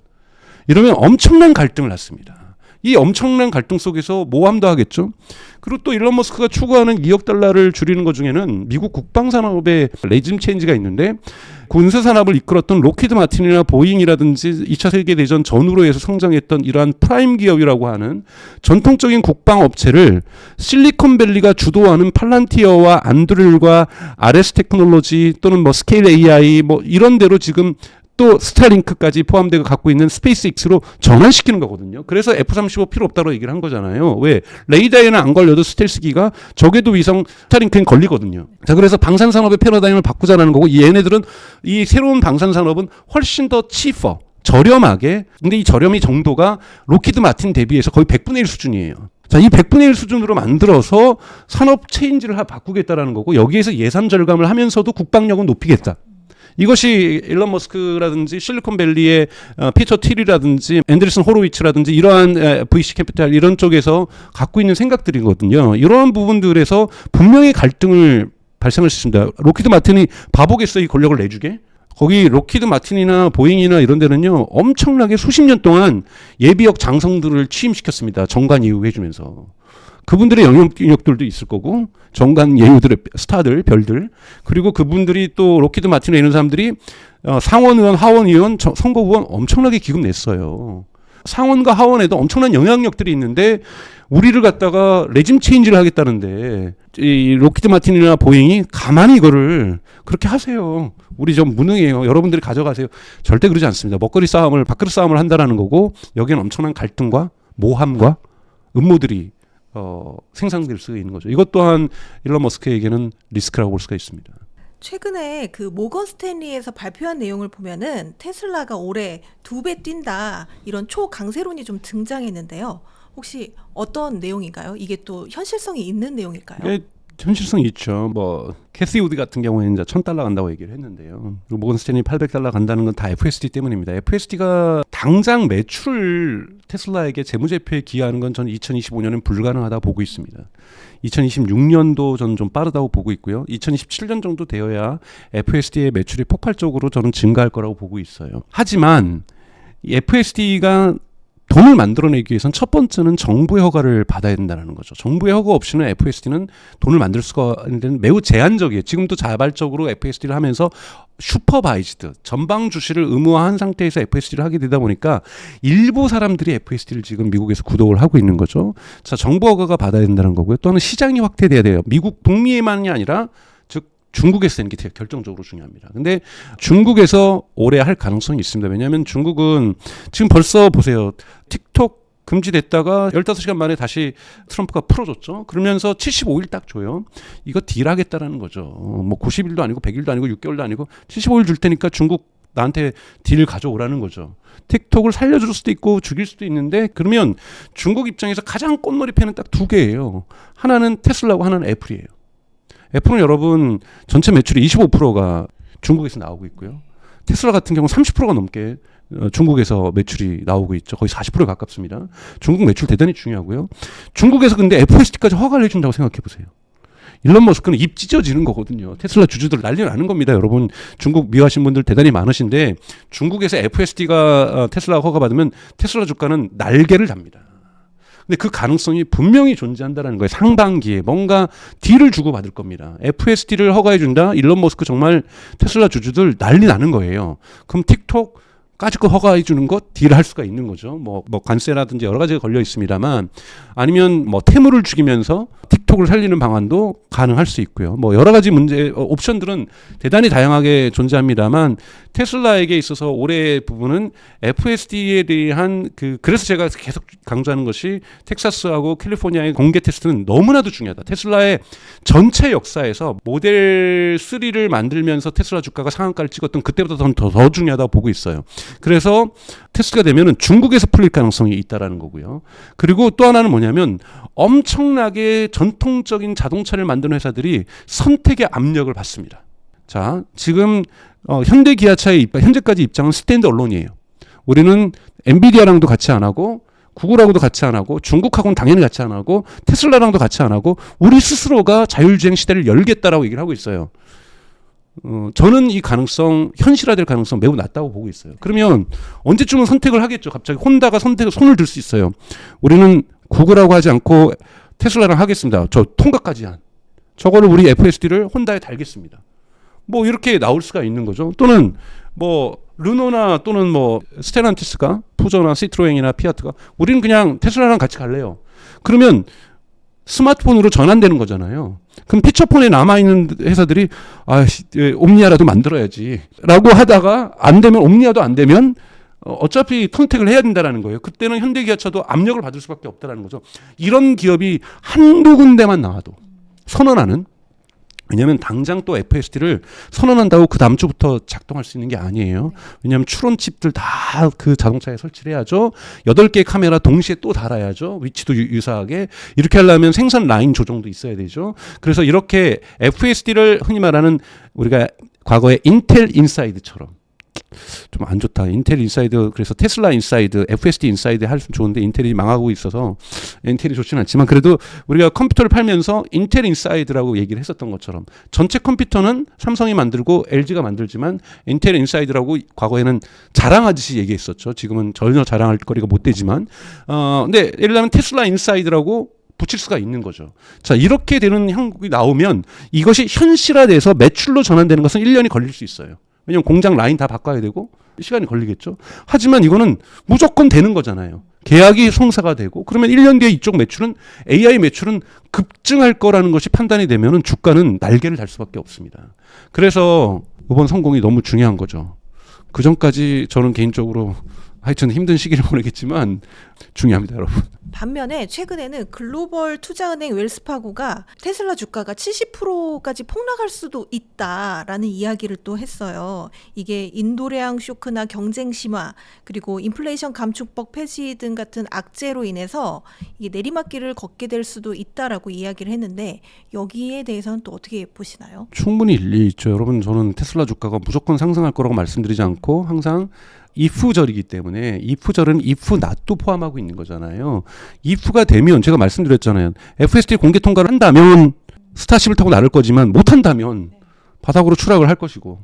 이러면 엄청난 갈등을 낳습니다. 이 엄청난 갈등 속에서 모함도 하겠죠. 그리고 또 일론 머스크가 추구하는 2억 달러를 줄이는 것 중에는 미국 국방산업의 레짐 체인지가 있는데 군사산업을 이끌었던 로키드 마틴이나 보잉이라든지 2차 세계대전 전후로 해서 성장했던 이러한 프라임 기업이라고 하는 전통적인 국방업체를 실리콘밸리가 주도하는 팔란티어와 안드릴과 RS 테크놀로지 또는 뭐 스케일 AI 뭐 이런 데로 지금 또 스타링크까지 포함되고 갖고 있는 스페이스X로 전환시키는 거거든요. 그래서 F-35 필요 없다고 얘기를 한 거잖아요. 왜? 레이더에는 안 걸려도 스텔스기가 적에도 위성 스타링크엔 걸리거든요. 자, 그래서 방산산업의 패러다임을 바꾸자라는 거고 얘네들은 이 새로운 방산산업은 훨씬 더 치퍼, 저렴하게 근데 이 저렴이 정도가 로키드 마틴 대비해서 거의 100분의 1 수준이에요. 자, 이 100분의 1 수준으로 만들어서 산업 체인지를 바꾸겠다라는 거고 여기에서 예산 절감을 하면서도 국방력은 높이겠다. 이것이 일론 머스크라든지 실리콘밸리의 피터 틸이라든지 앤드리슨 호로위츠라든지 이러한 VC 캐피탈 이런 쪽에서 갖고 있는 생각들이거든요. 이러한 부분들에서 분명히 갈등을 발생할 수 있습니다. 로키드 마틴이 바보겠어 이 권력을 내주게? 거기 로키드 마틴이나 보잉이나 이런 데는요 엄청나게 수십 년 동안 예비역 장성들을 취임시켰습니다. 정관 예우 해주면서. 그분들의 영향력들도 있을 거고 정관 예우들의 스타들 별들 그리고 그분들이 또 로키드 마틴에 있는 사람들이 상원의원 하원의원 선거의원 엄청나게 기금 냈어요. 상원과 하원에도 엄청난 영향력들이 있는데 우리를 갖다가 레짐 체인지를 하겠다는데 이 로키드 마틴이나 보잉이 가만히 이거를 그렇게 하세요. 우리 좀 무능해요. 여러분들이 가져가세요. 절대 그러지 않습니다. 먹거리 싸움을 밥그릇 싸움을 한다라는 거고 여기는 엄청난 갈등과 모함과 음모들이 생산될 수 있는 거죠. 이것 또한 일론 머스크에게는 리스크라고 볼 수가 있습니다. 최근에 그 모건 스탠리에서 발표한 내용을 보면은 테슬라가 올해 2배 뛴다 이런 초강세론이 좀 등장했는데요. 혹시 어떤 내용인가요? 이게 또 현실성이 있는 내용일까요? 예, 현실성이 있죠. 뭐 캐시 우드 같은 경우에는 이제 $1,000 간다고 얘기를 했는데요. 그리고 모건 스탠리 $800 간다는 건 다 FSD 때문입니다. FSD가 당장 매출 테슬라에게 재무제표에 기여하는 건 저는 2025년은 불가능하다고 보고 있습니다. 2026년도 저는 좀 빠르다고 보고 있고요. 2027년 정도 되어야 FSD의 매출이 폭발적으로 저는 증가할 거라고 보고 있어요. 하지만 이 FSD가 돈을 만들어내기 위해서는 첫 번째는 정부의 허가를 받아야 된다는 거죠. 정부의 허가 없이는 FSD는 돈을 만들 수가 있는 매우 제한적이에요. 지금도 자발적으로 FSD를 하면서 슈퍼바이즈드, 전방 주시를 의무화한 상태에서 FSD를 하게 되다 보니까 일부 사람들이 FSD를 지금 미국에서 구독을 하고 있는 거죠. 자, 정부 허가가 받아야 된다는 거고요. 또 하나는 시장이 확대돼야 돼요. 미국 북미에만이 아니라 중국에서 되는 게 되게 결정적으로 중요합니다. 근데 중국에서 오래 할 가능성이 있습니다. 왜냐하면 중국은 지금 벌써 보세요. 틱톡 금지됐다가 15시간 만에 다시 트럼프가 풀어줬죠. 그러면서 75일 딱 줘요. 이거 딜하겠다라는 거죠. 뭐 90일도 아니고 100일도 아니고 6개월도 아니고 75일 줄 테니까 중국 나한테 딜 가져오라는 거죠. 틱톡을 살려줄 수도 있고 죽일 수도 있는데 그러면 중국 입장에서 가장 꽃놀이패는 딱 두 개예요. 하나는 테슬라고 하나는 애플이에요. 애플은 여러분 전체 매출이 25%가 중국에서 나오고 있고요. 테슬라 같은 경우는 30%가 넘게 중국에서 매출이 나오고 있죠. 거의 40%에 가깝습니다. 중국 매출 대단히 중요하고요. 중국에서 근데 FSD까지 허가를 해준다고 생각해 보세요. 일론 머스크는 입 찢어지는 거거든요. 테슬라 주주들 난리 나는 겁니다. 여러분 중국 미워하신 분들 대단히 많으신데 중국에서 FSD가 테슬라 허가받으면 테슬라 주가는 날개를 잡니다. 근데 그 가능성이 분명히 존재한다는 거예요. 상반기에 뭔가 딜을 주고받을 겁니다. FSD를 허가해 준다. 일론 머스크 정말 테슬라 주주들 난리 나는 거예요. 그럼 틱톡 까짓 거 허가해 주는 것 딜할 수가 있는 거죠. 뭐 관세라든지 여러 가지가 걸려 있습니다만 아니면 뭐 태무를 죽이면서 틱톡을 살리는 방안도 가능할 수 있고요. 뭐 여러 가지 문제 옵션들은 대단히 다양하게 존재합니다만 테슬라에게 있어서 올해 부분은 FSD에 대한 그래서 제가 계속 강조하는 것이 텍사스하고 캘리포니아의 공개 테스트는 너무나도 중요하다. 테슬라의 전체 역사에서 모델 3를 만들면서 테슬라 주가가 상한가를 찍었던 그때보다 더 중요하다고 보고 있어요. 그래서 테스트가 되면은 중국에서 풀릴 가능성이 있다라는 거고요. 그리고 또 하나는 뭐냐면 엄청나게 전통적인 자동차를 만드는 회사들이 선택의 압력을 받습니다. 자, 지금 현대 기아차의 현재까지 입장은 스탠드 언론이에요. 우리는 엔비디아랑도 같이 안 하고 구글하고도 같이 안 하고 중국하고는 당연히 같이 안 하고 테슬라랑도 같이 안 하고 우리 스스로가 자율주행 시대를 열겠다라고 얘기를 하고 있어요. 저는 이 가능성, 현실화될 가능성 매우 낮다고 보고 있어요. 그러면 언제쯤은 선택을 하겠죠. 갑자기 혼다가 손을 들 수 있어요. 우리는 구글하고 하지 않고 테슬라랑 하겠습니다. 저 통과까지 한. 저거를 우리 FSD를 혼다에 달겠습니다. 뭐 이렇게 나올 수가 있는 거죠. 또는 뭐 르노나 또는 뭐 스텔란티스가 푸저나 시트로행이나 피아트가 우리는 그냥 테슬라랑 같이 갈래요. 그러면 스마트폰으로 전환되는 거잖아요. 그럼 피처폰에 남아있는 회사들이 옴니아라도 만들어야지 라고 하다가 안 되면 옴니아도 안 되면 어차피 선택을 해야 된다는 거예요. 그때는 현대기아차도 압력을 받을 수밖에 없다는 거죠. 이런 기업이 한두 군데만 나와도 선언하는 왜냐하면 당장 또 FSD를 선언한다고 그 다음 주부터 작동할 수 있는 게 아니에요. 왜냐하면 추론 칩들 다 그 자동차에 설치를 해야죠. 8개의 카메라 동시에 또 달아야죠. 위치도 유사하게. 이렇게 하려면 생산 라인 조정도 있어야 되죠. 그래서 이렇게 FSD를 흔히 말하는 우리가 과거에 인텔 인사이드처럼 좀 안 좋다. 인텔 인사이드 그래서 테슬라 인사이드, FSD 인사이드 하면 좋은데 인텔이 망하고 있어서 인텔이 좋지는 않지만 그래도 우리가 컴퓨터를 팔면서 인텔 인사이드라고 얘기를 했었던 것처럼 전체 컴퓨터는 삼성이 만들고 LG가 만들지만 인텔 인사이드라고 과거에는 자랑하듯이 얘기했었죠. 지금은 전혀 자랑할 거리가 못 되지만 근데 예를 들면 테슬라 인사이드라고 붙일 수가 있는 거죠. 자, 이렇게 되는 형국이 나오면 이것이 현실화돼서 매출로 전환되는 것은 1년이 걸릴 수 있어요. 왜냐면 공장 라인 다 바꿔야 되고 시간이 걸리겠죠. 하지만 이거는 무조건 되는 거잖아요. 계약이 성사가 되고 그러면 1년 뒤에 이쪽 매출은 AI 매출은 급증할 거라는 것이 판단이 되면은 주가는 날개를 달 수밖에 없습니다. 그래서 이번 성공이 너무 중요한 거죠. 그 전까지 저는 개인적으로 하여튼 힘든 시기를 보내겠지만 중요합니다, 여러분. 반면에 최근에는 글로벌 투자은행 웰스파고가 테슬라 주가가 70%까지 폭락할 수도 있다라는 이야기를 또 했어요. 이게 인도레앙 쇼크나 경쟁 심화 그리고 인플레이션 감축법 폐지 등 같은 악재로 인해서 이게 내리막길을 걷게 될 수도 있다라고 이야기를 했는데 여기에 대해서는 또 어떻게 보시나요? 충분히 일리 있죠. 여러분 저는 테슬라 주가가 무조건 상승할 거라고 말씀드리지 않고 항상 if절이기 때문에 if절은 if not도 포함하고 있는 거잖아요. if가 되면 제가 말씀드렸잖아요. FSD 공개 통과를 한다면 스타쉽을 타고 나를 거지만 못한다면 바닥으로 추락을 할 것이고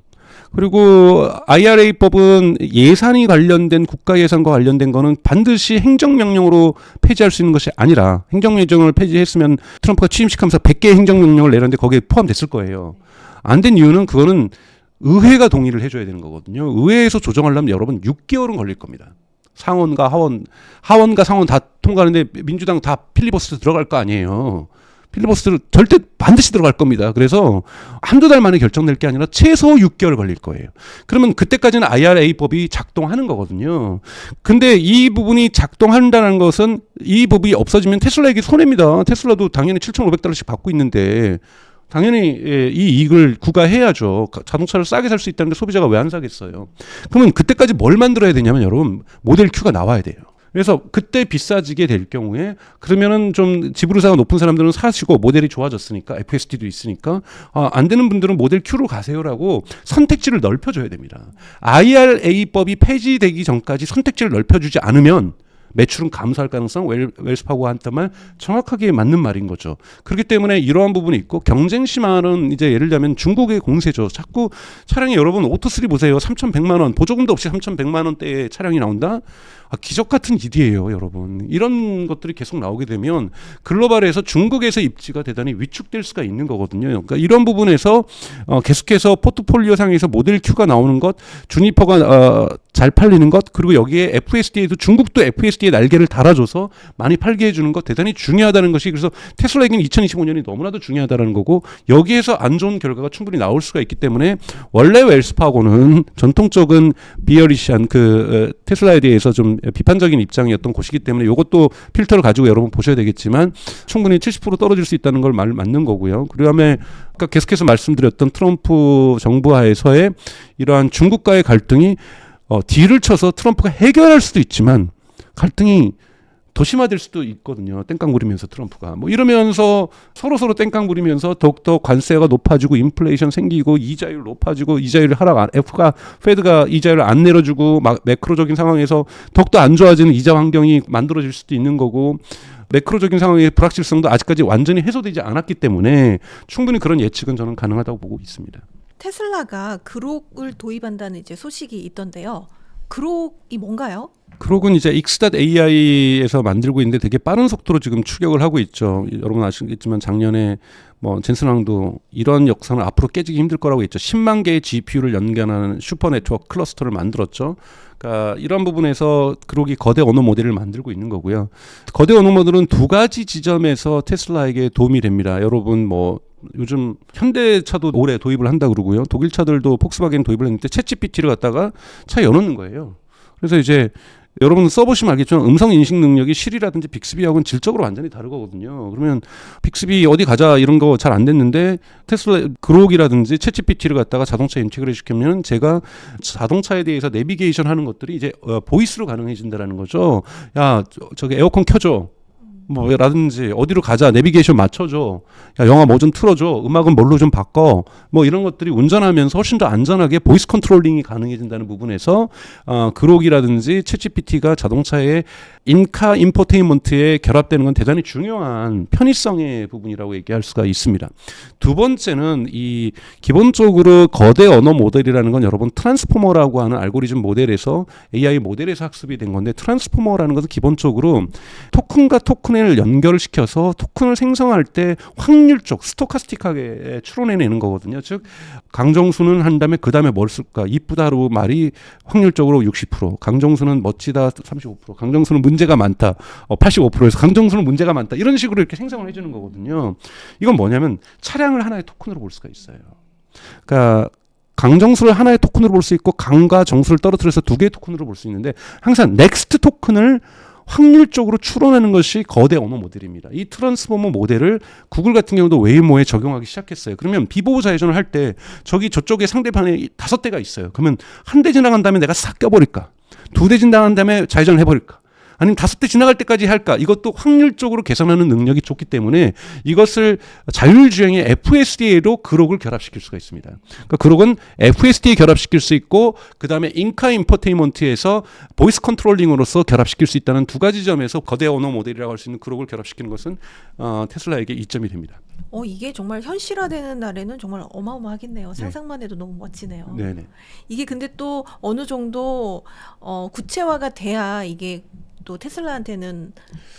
그리고 IRA법은 예산이 관련된 국가 예산과 관련된 거는 반드시 행정명령으로 폐지할 수 있는 것이 아니라 행정명령을 폐지했으면 트럼프가 취임식하면서 100개의 행정명령을 내렸는데 거기에 포함됐을 거예요. 안 된 이유는 그거는 의회가 동의를 해줘야 되는 거거든요. 의회에서 조정하려면 여러분 6개월은 걸릴 겁니다. 상원과 하원과 상원 다 통과하는데 민주당 다 필리버스터 들어갈 거 아니에요. 필리버스터 절대 반드시 들어갈 겁니다. 그래서 한두 달 만에 결정될 게 아니라 최소 6개월 걸릴 거예요. 그러면 그때까지는 IRA법이 작동하는 거거든요. 근데 이 부분이 작동한다는 것은 이 법이 없어지면 테슬라에게 손해입니다. 테슬라도 당연히 $7,500씩 받고 있는데 당연히 이 이익을 구가해야죠. 자동차를 싸게 살 수 있다는데 소비자가 왜 안 사겠어요. 그러면 그때까지 뭘 만들어야 되냐면 여러분 모델 Q가 나와야 돼요. 그래서 그때 비싸지게 될 경우에 그러면은 좀 지불의사가 높은 사람들은 사시고 모델이 좋아졌으니까 FSD도 있으니까 안 되는 분들은 모델 Q로 가세요라고 선택지를 넓혀줘야 됩니다. IRA법이 폐지되기 전까지 선택지를 넓혀주지 않으면 매출은 감소할 가능성, 웰스파고가 한단 말 정확하게 맞는 말인 거죠. 그렇기 때문에 이러한 부분이 있고 경쟁 심화는 이제 예를 들면 중국의 공세죠. 자꾸 차량이 여러분 오토3 보세요. 3,100만 원 보조금도 없이 3,100만 원대의 차량이 나온다. 기적 같은 일이에요, 여러분. 이런 것들이 계속 나오게 되면 글로벌에서 중국에서 입지가 대단히 위축될 수가 있는 거거든요. 그러니까 이런 부분에서 계속해서 포트폴리오 상에서 모델 Q가 나오는 것, 주니퍼가 잘 팔리는 것, 그리고 여기에 FSD에도 중국도 FSD에 날개를 달아줘서 많이 팔게 해주는 것 대단히 중요하다는 것이, 그래서 테슬라에게는 2025년이 너무나도 중요하다는 거고, 여기에서 안 좋은 결과가 충분히 나올 수가 있기 때문에 원래 웰스파고는 전통적인 비어리시한 테슬라에 대해서 좀 비판적인 입장이었던 곳이기 때문에 이것도 필터를 가지고 여러분 보셔야 되겠지만 충분히 70% 떨어질 수 있다는 걸 맞는 거고요. 그다음에 아까 계속해서 말씀드렸던 트럼프 정부 하에서의 이러한 중국과의 갈등이 딜을 쳐서 트럼프가 해결할 수도 있지만 갈등이 더 심화될 수도 있거든요. 땡깡 부리면서 트럼프가 이러면서 서로 땡깡 부리면서 더욱더 관세가 높아지고 인플레이션 생기고 이자율 높아지고 이자율 하락, 페드가 이자율을 안 내려주고 매크로적인 상황에서 더욱더 안 좋아지는 이자 환경이 만들어질 수도 있는 거고, 매크로적인 상황의 불확실성도 아직까지 완전히 해소되지 않았기 때문에 충분히 그런 예측은 저는 가능하다고 보고 있습니다. 테슬라가 그록을 도입한다는 이제 소식이 있던데요. 그록이 뭔가요? 그록은 이제 X.AI에서 만들고 있는데 되게 빠른 속도로 지금 추격을 하고 있죠. 여러분 아시겠지만 작년에 젠슨 왕도 이런 역사는 앞으로 깨지기 힘들 거라고 했죠. 10만 개의 GPU를 연결하는 슈퍼 네트워크 클러스터를 만들었죠. 그러니까 이런 부분에서 그록이 거대 언어 모델을 만들고 있는 거고요. 거대 언어 모델은 두 가지 지점에서 테슬라에게 도움이 됩니다. 여러분 요즘 현대차도 올해 도입을 한다 그러고요. 독일 차들도 폭스바겐 도입을 했는데 챗GPT를 갖다가 차에 열어놓는 거예요. 그래서 이제 여러분 써보시면 알겠지만 음성 인식 능력이 실이라든지 빅스비하고는 질적으로 완전히 다르거든요. 그러면 빅스비 어디 가자 이런 거 잘 안 됐는데 테슬라 그록이라든지 챗GPT를 갖다가 자동차에 인테그레이션 시키면 제가 자동차에 대해서 내비게이션 하는 것들이 이제 보이스로 가능해진다라는 거죠. 야, 저기 에어컨 켜줘. 라든지 어디로 가자, 내비게이션 맞춰줘, 야 영화 뭐 좀 틀어줘, 음악은 뭘로 좀 바꿔, 이런 것들이 운전하면서 훨씬 더 안전하게 보이스 컨트롤링이 가능해진다는 부분에서 그록이라든지 챗GPT가 자동차의 인카 인포테인먼트에 결합되는 건 대단히 중요한 편의성의 부분이라고 얘기할 수가 있습니다. 두 번째는 이 기본적으로 거대 언어 모델이라는 건 여러분 트랜스포머라고 하는 알고리즘 모델에서 AI 모델에서 학습이 된 건데, 트랜스포머라는 것은 기본적으로 토큰과 토큰을 연결을 시켜서 토큰을 생성할 때 확률적 스토카스틱하게 추론해내는 거거든요. 즉 강정수는 한 다음에 그 다음에 뭘 쓸까? 이쁘다로 말이 확률적으로 60%, 강정수는 멋지다 35%, 강정수는 문제가 많다 85%에서 강정수는 문제가 많다, 이런 식으로 이렇게 생성을 해주는 거거든요. 이건 뭐냐면 차량을 하나의 토큰으로 볼 수가 있어요. 그러니까 강정수를 하나의 토큰으로 볼 수 있고 강과 정수를 떨어뜨려서 두 개의 토큰으로 볼 수 있는데, 항상 넥스트 토큰을 확률적으로 추론하는 것이 거대 언어 모델입니다. 이 트랜스포머 모델을 구글 같은 경우도 웨이모에 적용하기 시작했어요. 그러면 비보호 좌회전을 할 때 저쪽에 상대방에 5대가 있어요. 그러면 한 대 지나간 다음에 내가 싹 껴버릴까? 2대 지나간 다음에 좌회전을 해버릴까? 아니면 5대 지나갈 때까지 할까? 이것도 확률적으로 계산하는 능력이 좋기 때문에 이것을 자율주행의 FSDA로 그록을 결합시킬 수가 있습니다. 그러니까 그록은 FSD에 결합시킬 수 있고, 그 다음에 인카 인포테인먼트에서 보이스 컨트롤링으로서 결합시킬 수 있다는 두 가지 점에서 거대 언어 모델이라고 할 수 있는 그록을 결합시키는 것은 테슬라에게 이점이 됩니다. 이게 정말 현실화되는 날에는 정말 어마어마하겠네요. 상상만 해도 너무 멋지네요. 네네. 이게 근데 또 어느 정도 구체화가 돼야 이게 또 테슬라한테는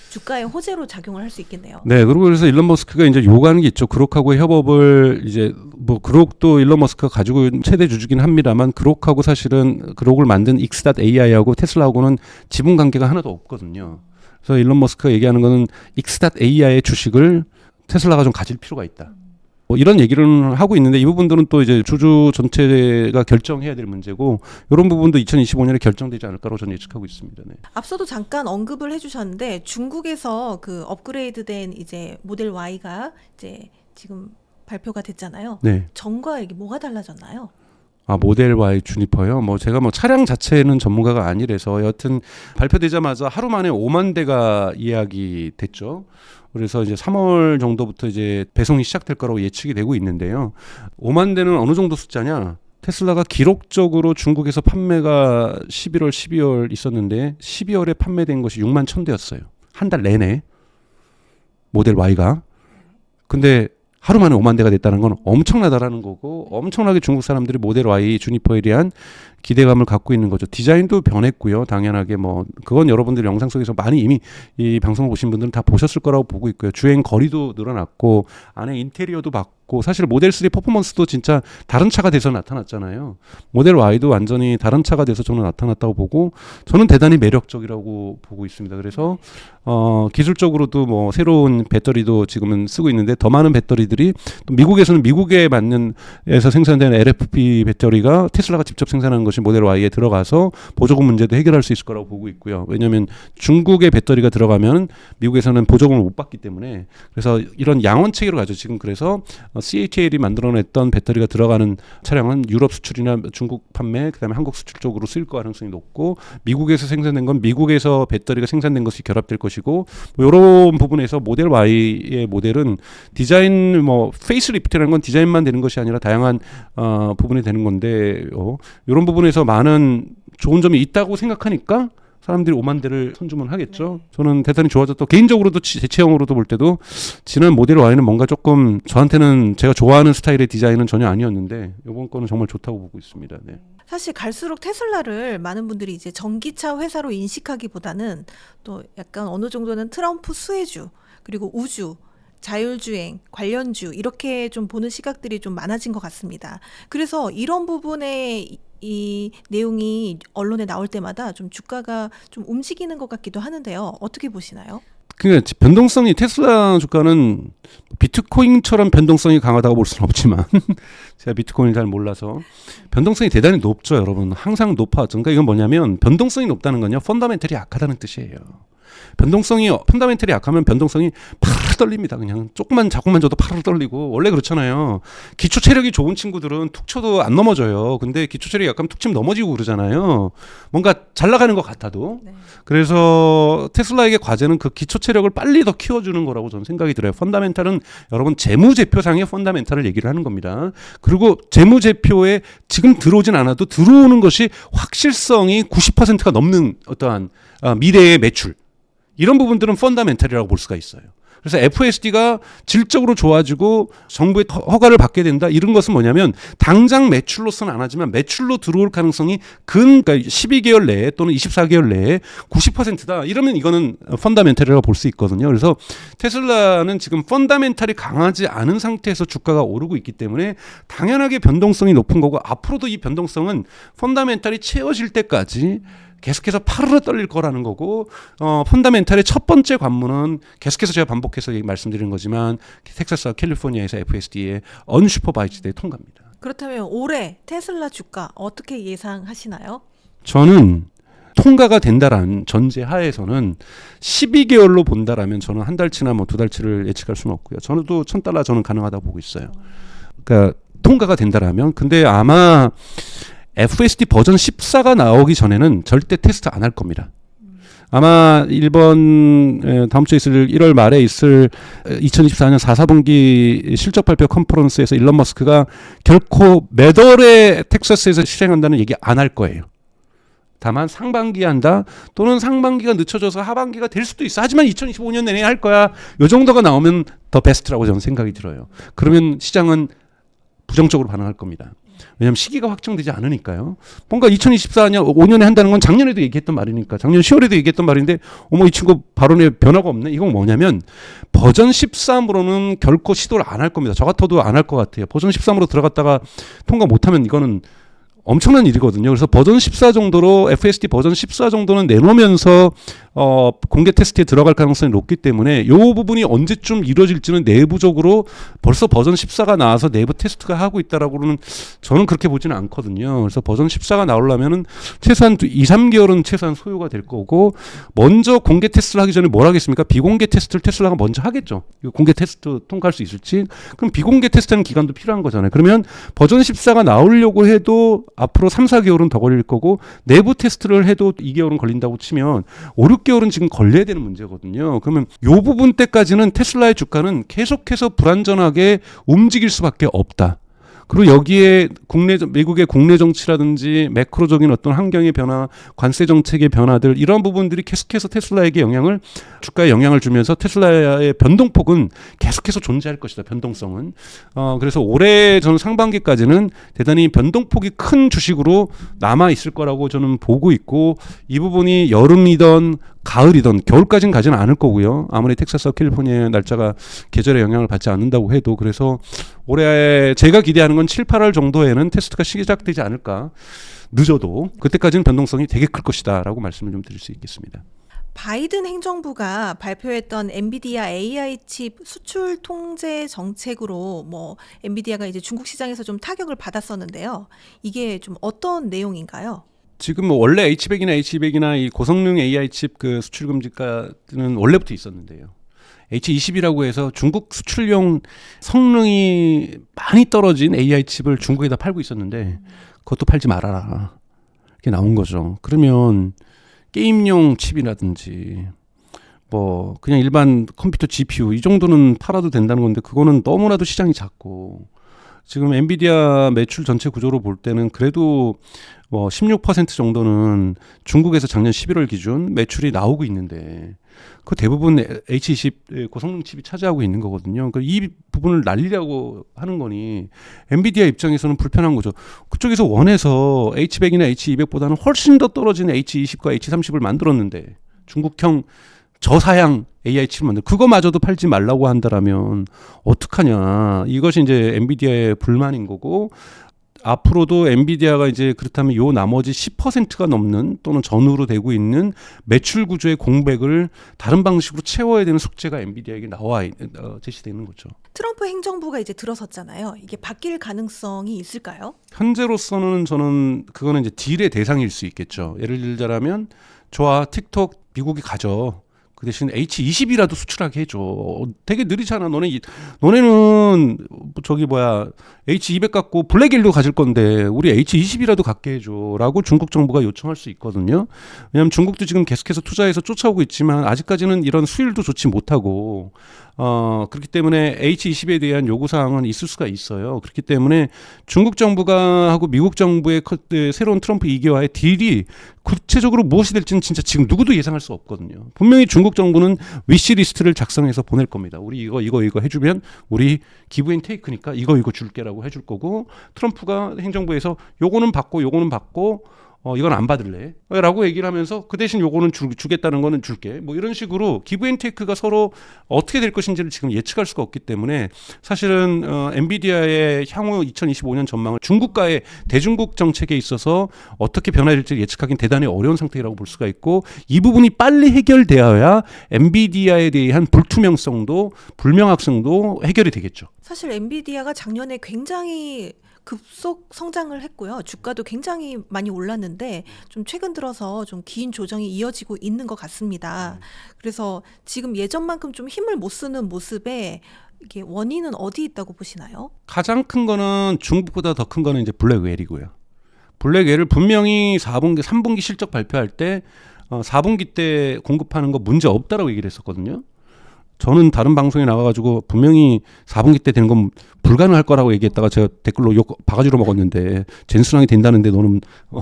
주가의 호재로 작용을 할 수 있겠네요. 네, 그리고 그래서 일론 머스크가 이제 요구하는 게 있죠. 그록하고의 협업을 이제 그록도 일론 머스크가 가지고 있는 최대 주주긴 합니다만, 그록하고 사실은 그록을 만든 X.AI하고 테슬라하고는 지분 관계가 하나도 없거든요. 그래서 일론 머스크가 얘기하는 거는 X.AI의 주식을 테슬라가 좀 가질 필요가 있다. 이런 얘기를 하고 있는데, 이 부분들은 또 이제 주주 전체가 결정해야 될 문제고, 이런 부분도 2025년에 결정되지 않을까로 저는 예측하고 있습니다. 네. 앞서도 잠깐 언급을 해주셨는데, 중국에서 그 업그레이드된 이제 모델 Y가 이제 지금 발표가 됐잖아요. 네. 전과 이게 뭐가 달라졌나요? 모델 Y 주니퍼요. 제가 차량 자체는 전문가가 아니라서 여하튼 발표되자마자 하루 만에 5만 대가 예약이 됐죠. 그래서 이제 3월 정도부터 이제 배송이 시작될 거라고 예측이 되고 있는데요. 5만 대는 어느 정도 숫자냐? 테슬라가 기록적으로 중국에서 판매가 11월, 12월 있었는데 12월에 판매된 것이 6만 1,000대였어요. 한 달 내내 모델 Y가. 근데 하루 만에 5만 대가 됐다는 건 엄청나다라는 거고 엄청나게 중국 사람들이 모델 Y 주니퍼에 대한 기대감을 갖고 있는 거죠. 디자인도 변했고요. 당연하게 뭐 그건 여러분들 영상 속에서 많이 이미 이 방송을 보신 분들은 다 보셨을 거라고 보고 있고요. 주행 거리도 늘어났고 안에 인테리어도 바뀌고 사실 모델 3 퍼포먼스도 진짜 다른 차가 돼서 나타났잖아요. 모델 Y도 완전히 다른 차가 돼서 저는 나타났다고 보고 저는 대단히 매력적이라고 보고 있습니다. 그래서 기술적으로도 뭐 새로운 배터리도 지금은 쓰고 있는데 더 많은 배터리들이 또 미국에서는 미국에 맞는 에서 생산된 LFP 배터리가 테슬라가 직접 생산하는 것이 모델 Y에 들어가서 보조금 문제도 해결할 수 있을 거라고 보고 있고요. 왜냐하면 중국의 배터리가 들어가면 미국에서는 보조금을 못 받기 때문에 그래서 이런 양원 체계로 가죠. 지금 그래서 CATL이 만들어냈던 배터리가 들어가는 차량은 유럽 수출이나 중국 판매 그다음에 한국 수출 쪽으로 쓰일 가능성이 높고 미국에서 생산된 건 미국에서 배터리가 생산된 것이 결합될 것이고 뭐 이런 부분에서 모델 Y의 모델은 디자인 뭐 페이스리프트라는 건 디자인만 되는 것이 아니라 다양한 부분이 되는 건데 이런 부분에서 많은 좋은 점이 있다고 생각하니까 사람들이 5만 대를 선주문 하겠죠. 저는 대단히 좋아졌고 개인적으로도 제 체형으로도 볼 때도 지난 모델 Y는 뭔가 조금 저한테는 제가 좋아하는 스타일의 디자인은 전혀 아니었는데 이번 거는 정말 좋다고 보고 있습니다. 네. 사실 갈수록 테슬라를 많은 분들이 이제 전기차 회사로 인식하기보다는 또 약간 어느 정도는 트럼프 수혜주 그리고 우주 자율주행, 관련주 이렇게 좀 보는 시각들이 좀 많아진 것 같습니다. 그래서 이런 부분에 이 내용이 언론에 나올 때마다 좀 주가가 좀 움직이는 것 같기도 하는데요. 어떻게 보시나요? 그러니까 변동성이 테슬라 주가는 비트코인처럼 변동성이 강하다고 볼 수는 없지만 제가 비트코인을 잘 몰라서 변동성이 대단히 높죠, 여러분. 항상 높아졌죠. 그러니까 이건 뭐냐면 변동성이 높다는 건요. 펀더멘털이 약하다는 뜻이에요. 변동성이 펀더멘털이 약하면 변동성이 파르르 떨립니다. 그냥 조금만 자국만 줘도 파르르 떨리고 원래 그렇잖아요. 기초 체력이 좋은 친구들은 툭 쳐도 안 넘어져요. 근데 기초 체력이 약하면 툭 치면 넘어지고 그러잖아요. 뭔가 잘 나가는 것 같아도. 네. 그래서 테슬라에게 과제는 그 기초 체력을 빨리 더 키워주는 거라고 저는 생각이 들어요. 펀더멘털은 여러분 재무제표상의 펀더멘털을 얘기를 하는 겁니다. 그리고 재무제표에 지금 들어오진 않아도 들어오는 것이 확실성이 90%가 넘는 어떠한 미래의 매출 이런 부분들은 펀더멘털이라고 볼 수가 있어요. 그래서 FSD가 질적으로 좋아지고 정부의 허가를 받게 된다. 이런 것은 뭐냐면 당장 매출로서는 안 하지만 매출로 들어올 가능성이 그러니까 12개월 내에 또는 24개월 내에 90%다. 이러면 이거는 펀더멘털이라고 볼 수 있거든요. 그래서 테슬라는 지금 펀더멘털이 강하지 않은 상태에서 주가가 오르고 있기 때문에 당연하게 변동성이 높은 거고 앞으로도 이 변동성은 펀더멘털이 채워질 때까지 계속해서 파르르 떨릴 거라는 거고 펀더멘털의 첫 번째 관문은 계속해서 제가 반복해서 말씀드리는 거지만 텍사스와 캘리포니아에서 FSD의 언슈퍼바이즈드의 통과입니다. 그렇다면 올해 테슬라 주가 어떻게 예상하시나요? 저는 통과가 된다라는 전제 하에서는 12개월로 본다라면 저는 한 달치나 뭐 두 달치를 예측할 수는 없고요. 저도 $1,000 저는 가능하다고 보고 있어요. 그러니까 통과가 된다라면 근데 아마 FSD 버전 14가 나오기 전에는 절대 테스트 안 할 겁니다. 아마 다음 주에 있을 1월 말에 있을 2024년 4분기 실적 발표 컨퍼런스에서 일론 머스크가 결코 매월에 텍사스에서 실행한다는 얘기 안 할 거예요. 다만 상반기에 한다 또는 상반기가 늦춰져서 하반기가 될 수도 있어. 하지만 2025년 내내 할 거야. 요 정도가 나오면 더 베스트라고 저는 생각이 들어요. 그러면 시장은 부정적으로 반응할 겁니다. 왜냐하면 시기가 확정되지 않으니까요. 뭔가 2024년 5년에 한다는 건 작년에도 얘기했던 말이니까 작년 10월에도 얘기했던 말인데 이 친구 발언에 변화가 없네. 이건 뭐냐면 버전 13으로는 결코 시도를 안 할 겁니다. 저 같아도 안 할 것 같아요. 버전 13으로 들어갔다가 통과 못하면 이거는 엄청난 일이거든요. 그래서 버전 14 정도로 FSD 버전 14 정도는 내놓으면서 공개 테스트에 들어갈 가능성이 높기 때문에 이 부분이 언제쯤 이루어질지는 내부적으로 벌써 버전 14가 나와서 내부 테스트가 하고 있다라고는 저는 그렇게 보지는 않거든요. 그래서 버전 14가 나오려면은 최소한 2, 3개월은 최소한 소요가 될 거고 먼저 공개 테스트를 하기 전에 뭘 하겠습니까? 비공개 테스트를 테슬라가 먼저 하겠죠. 이거 공개 테스트 통과할 수 있을지. 그럼 비공개 테스트하는 기간도 필요한 거잖아요. 그러면 버전 14가 나오려고 해도 앞으로 3, 4개월은 더 걸릴 거고 내부 테스트를 해도 2개월은 걸린다고 치면 5, 6개월은 지금 걸려야 되는 문제거든요. 그러면 이 부분 때까지는 테슬라의 주가는 계속해서 불안전하게 움직일 수밖에 없다. 그리고 여기에 미국의 국내 정치라든지 매크로적인 어떤 환경의 변화, 관세 정책의 변화들 이런 부분들이 계속해서 테슬라에게 주가에 영향을 주면서 테슬라의 변동폭은 계속해서 존재할 것이다. 변동성은. 그래서 올해 저는 상반기까지는 대단히 변동폭이 큰 주식으로 남아 있을 거라고 저는 보고 있고 이 부분이 여름이던 가을이던 겨울까지는 가지는 않을 거고요. 아무리 텍사스와 캘리포니아의 날짜가 계절의 영향을 받지 않는다고 해도 그래서 올해 제가 기대하는 건 7, 8월 정도에는 테스트가 시작되지 않을까. 늦어도 그때까지는 변동성이 되게 클 것이다 라고 말씀을 좀 드릴 수 있겠습니다. 바이든 행정부가 발표했던 엔비디아 AI 칩 수출 통제 정책으로 뭐 엔비디아가 이제 중국 시장에서 좀 타격을 받았었는데요. 이게 좀 어떤 내용인가요? 지금 뭐 원래 H100이나 이 고성능 AI 칩 그 수출 금지가는 원래부터 있었는데요. H20이라고 해서 중국 수출용 성능이 많이 떨어진 AI 칩을 중국에다 팔고 있었는데 그것도 팔지 말아라. 이렇게 나온 거죠. 그러면 게임용 칩이라든지 뭐 그냥 일반 컴퓨터 GPU 이 정도는 팔아도 된다는 건데 그거는 너무나도 시장이 작고 지금 엔비디아 매출 전체 구조로 볼 때는 그래도 뭐 16% 정도는 중국에서 작년 11월 기준 매출이 나오고 있는데 그 대부분 H20 고성능 칩이 차지하고 있는 거거든요. 그러니까 이 부분을 날리려고 하는 거니 엔비디아 입장에서는 불편한 거죠. 그쪽에서 원해서 H100이나 H200보다는 훨씬 더 떨어진 H20과 H30을 만들었는데 중국형 저사양 AI 칩을 만들 그거마저도 팔지 말라고 한다라면 어떡하냐. 이것이 이제 엔비디아의 불만인 거고 앞으로도 엔비디아가 이제 그렇다면 요 나머지 10%가 넘는 또는 전후로 되고 있는 매출 구조의 공백을 다른 방식으로 채워야 되는 숙제가 엔비디아에게 제시되는 거죠. 트럼프 행정부가 이제 들어섰잖아요. 이게 바뀔 가능성이 있을까요? 현재로서는 저는 그거는 이제 딜의 대상일 수 있겠죠. 예를 들자면 좋아 틱톡 미국이 가져. 그 대신 H20이라도 수출하게 해줘. 되게 느리잖아. 너네는 H200 갖고 블랙일도 가질 건데 우리 H20이라도 갖게 해줘라고 중국 정부가 요청할 수 있거든요. 왜냐하면 중국도 지금 계속해서 투자해서 쫓아오고 있지만 아직까지는 이런 수율도 좋지 못하고 그렇기 때문에 H20에 대한 요구사항은 있을 수가 있어요. 그렇기 때문에 중국 정부가 하고 미국 정부의 새로운 트럼프 2기와의 딜이 구체적으로 무엇이 될지는 진짜 지금 누구도 예상할 수 없거든요. 분명히 중국 정부는 위시리스트를 작성해서 보낼 겁니다. 우리 이거 해주면 우리 기브 앤 테이크니까 이거 줄게라고 해줄 거고 트럼프가 행정부에서 요거는 받고 이건 안 받을래 라고 얘기를 하면서 그 대신 요거는 주겠다는 거는 줄게 뭐 이런 식으로 기브 앤 테이크가 서로 어떻게 될 것인지를 지금 예측할 수가 없기 때문에 사실은 엔비디아의 향후 2025년 전망을 중국과의 대중국 정책에 있어서 어떻게 변화될지 예측하기는 대단히 어려운 상태라고 볼 수가 있고 이 부분이 빨리 해결되어야 엔비디아에 대한 불투명성도 불명확성도 해결이 되겠죠. 사실 엔비디아가 작년에 굉장히 급속 성장을 했고요. 주가도 굉장히 많이 올랐는데 좀 최근 들어서 좀 긴 조정이 이어지고 있는 것 같습니다. 그래서 지금 예전만큼 좀 힘을 못 쓰는 모습에 이게 원인은 어디 있다고 보시나요? 가장 큰 거는 중국보다 더 큰 거는 이제 블랙웰이고요. 블랙웰을 분명히 3분기 실적 발표할 때 4분기 때 공급하는 거 문제 없다라고 얘기를 했었거든요. 저는 다른 방송에 나와가지고 분명히 4분기 때 되는 건 불가능할 거라고 얘기했다가 제가 댓글로 욕 바가지로 먹었는데 젠순항이 된다는데 너는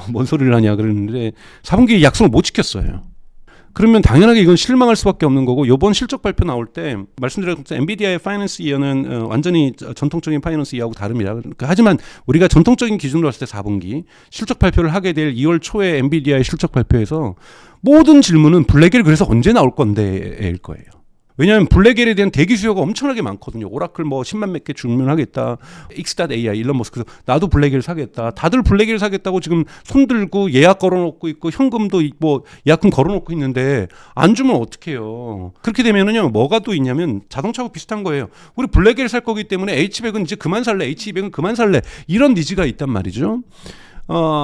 뭔 소리를 하냐 그랬는데 4분기 약속을 못 지켰어요. 그러면 당연하게 이건 실망할 수밖에 없는 거고 이번 실적 발표 나올 때 말씀드린 것처럼 엔비디아의 파이낸스 이어는 완전히 전통적인 파이낸스 이어하고 다릅니다. 하지만 우리가 전통적인 기준으로 봤을 때 4분기 실적 발표를 하게 될 2월 초에 엔비디아의 실적 발표에서 모든 질문은 블랙웰 그래서 언제 나올 건데일 거예요. 왜냐하면 블랙웰에 대한 대기 수요가 엄청나게 많거든요. 오라클 뭐 10만 몇 개 주문하겠다. X.AI 일론 머스크 나도 블랙웰 사겠다. 다들 블랙웰 사겠다고 지금 손들고 예약 걸어놓고 있고 현금도 뭐 예약금 걸어놓고 있는데 안 주면 어떡해요. 그렇게 되면은요 뭐가 또 있냐면 자동차하고 비슷한 거예요. 우리 블랙웰 살 거기 때문에 H100은 이제 그만 살래. H200은 그만 살래. 이런 니즈가 있단 말이죠.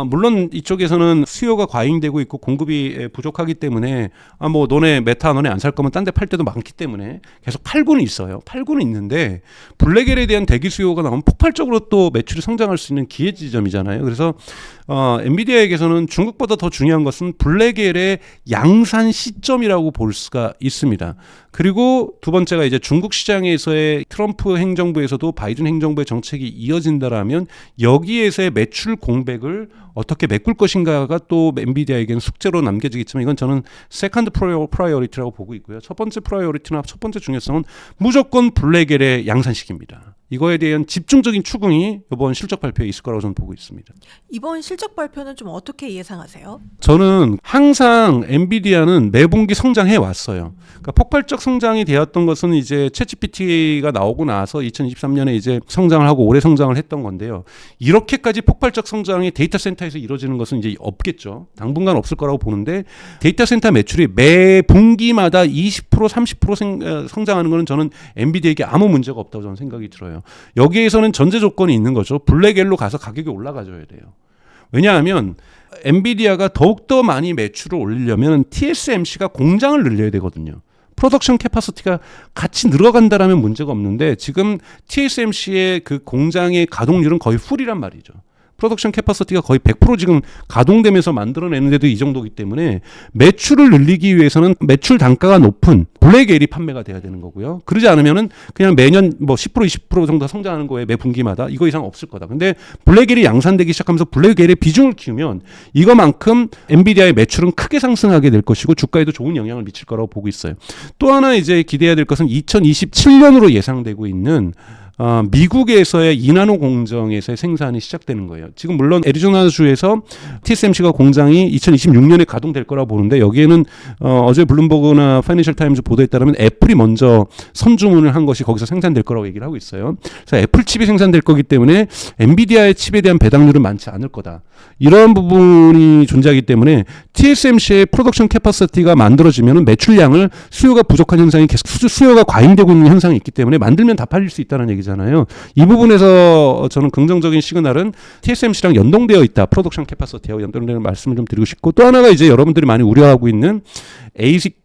물론 이쪽에서는 수요가 과잉되고 있고 공급이 부족하기 때문에 뭐 너네 메타 너네 안 살 거면 딴 데 팔 때도 많기 때문에 계속 팔고는 있어요. 팔고는 있는데 블랙엘에 대한 대기 수요가 나오면 폭발적으로 또 매출이 성장할 수 있는 기회 지점이잖아요. 그래서 엔비디아에게서는 중국보다 더 중요한 것은 블랙엘의 양산 시점이라고 볼 수가 있습니다. 그리고 두 번째가 이제 중국 시장에서의 트럼프 행정부에서도 바이든 행정부의 정책이 이어진다라면 여기에서의 매출 공백을 어떻게 메꿀 것인가가 또 엔비디아에게는 숙제로 남겨지겠지만 이건 저는 세컨드 프라이어리티라고 보고 있고요. 첫 번째 프라이어리티나 첫 번째 중요성은 무조건 블랙엘의 양산시키입니다. 이거에 대한 집중적인 추궁이 이번 실적 발표에 있을 거라고 저는 보고 있습니다. 이번 실적 발표는 좀 어떻게 예상하세요? 저는 항상 엔비디아는 매분기 성장해 왔어요. 그러니까 폭발적 성장이 되었던 것은 이제 챗GPT가 나오고 나서 2023년에 이제 성장을 하고 올해 성장을 했던 건데요. 이렇게까지 폭발적 성장이 데이터 센터에서 이루어지는 것은 이제 없겠죠. 당분간 없을 거라고 보는데 데이터 센터 매출이 매 분기마다 20% 30% 성장하는 것은 저는 엔비디아에게 아무 문제가 없다고 저는 생각이 들어요. 여기에서는 전제 조건이 있는 거죠. 블랙엘로 가서 가격이 올라가줘야 돼요. 왜냐하면 엔비디아가 더욱더 많이 매출을 올리려면 TSMC가 공장을 늘려야 되거든요. 프로덕션 캐파시티가 같이 늘어간다라면 문제가 없는데 지금 TSMC의 그 공장의 가동률은 거의 풀이란 말이죠. 프로덕션 캐파시티가 거의 100% 지금 가동되면서 만들어내는데도 이 정도이기 때문에 매출을 늘리기 위해서는 매출 단가가 높은 블랙엘이 판매가 돼야 되는 거고요. 그러지 않으면은 그냥 매년 뭐 10% 20% 정도 성장하는 거에 매 분기마다 이거 이상 없을 거다. 근데 블랙엘이 양산되기 시작하면서 블랙엘의 비중을 키우면 이거만큼 엔비디아의 매출은 크게 상승하게 될 것이고 주가에도 좋은 영향을 미칠 거라고 보고 있어요. 또 하나 이제 기대해야 될 것은 2027년으로 예상되고 있는 미국에서의 이나노 공정에서의 생산이 시작되는 거예요. 지금 물론 애리조나주에서 TSMC가 공장이 2026년에 가동될 거라고 보는데 여기에는 어제 블룸버그나 파이낸셜 타임즈 보도에 따르면 애플이 먼저 선주문을 한 것이 거기서 생산될 거라고 얘기를 하고 있어요. 그래서 애플 칩이 생산될 거기 때문에 엔비디아의 칩에 대한 배당률은 많지 않을 거다. 이런 부분이 존재하기 때문에 TSMC의 프로덕션 캐파시티가 만들어지면 매출량을 수요가 부족한 현상이 계속 수요가 과잉되고 있는 현상이 있기 때문에 만들면 다 팔릴 수 있다는 얘기잖아요. 이 부분에서 저는 긍정적인 시그널은 TSMC랑 연동되어 있다. 프로덕션 캐파시티하고 연동되는 말씀을 좀 드리고 싶고 또 하나가 이제 여러분들이 많이 우려하고 있는 ASIC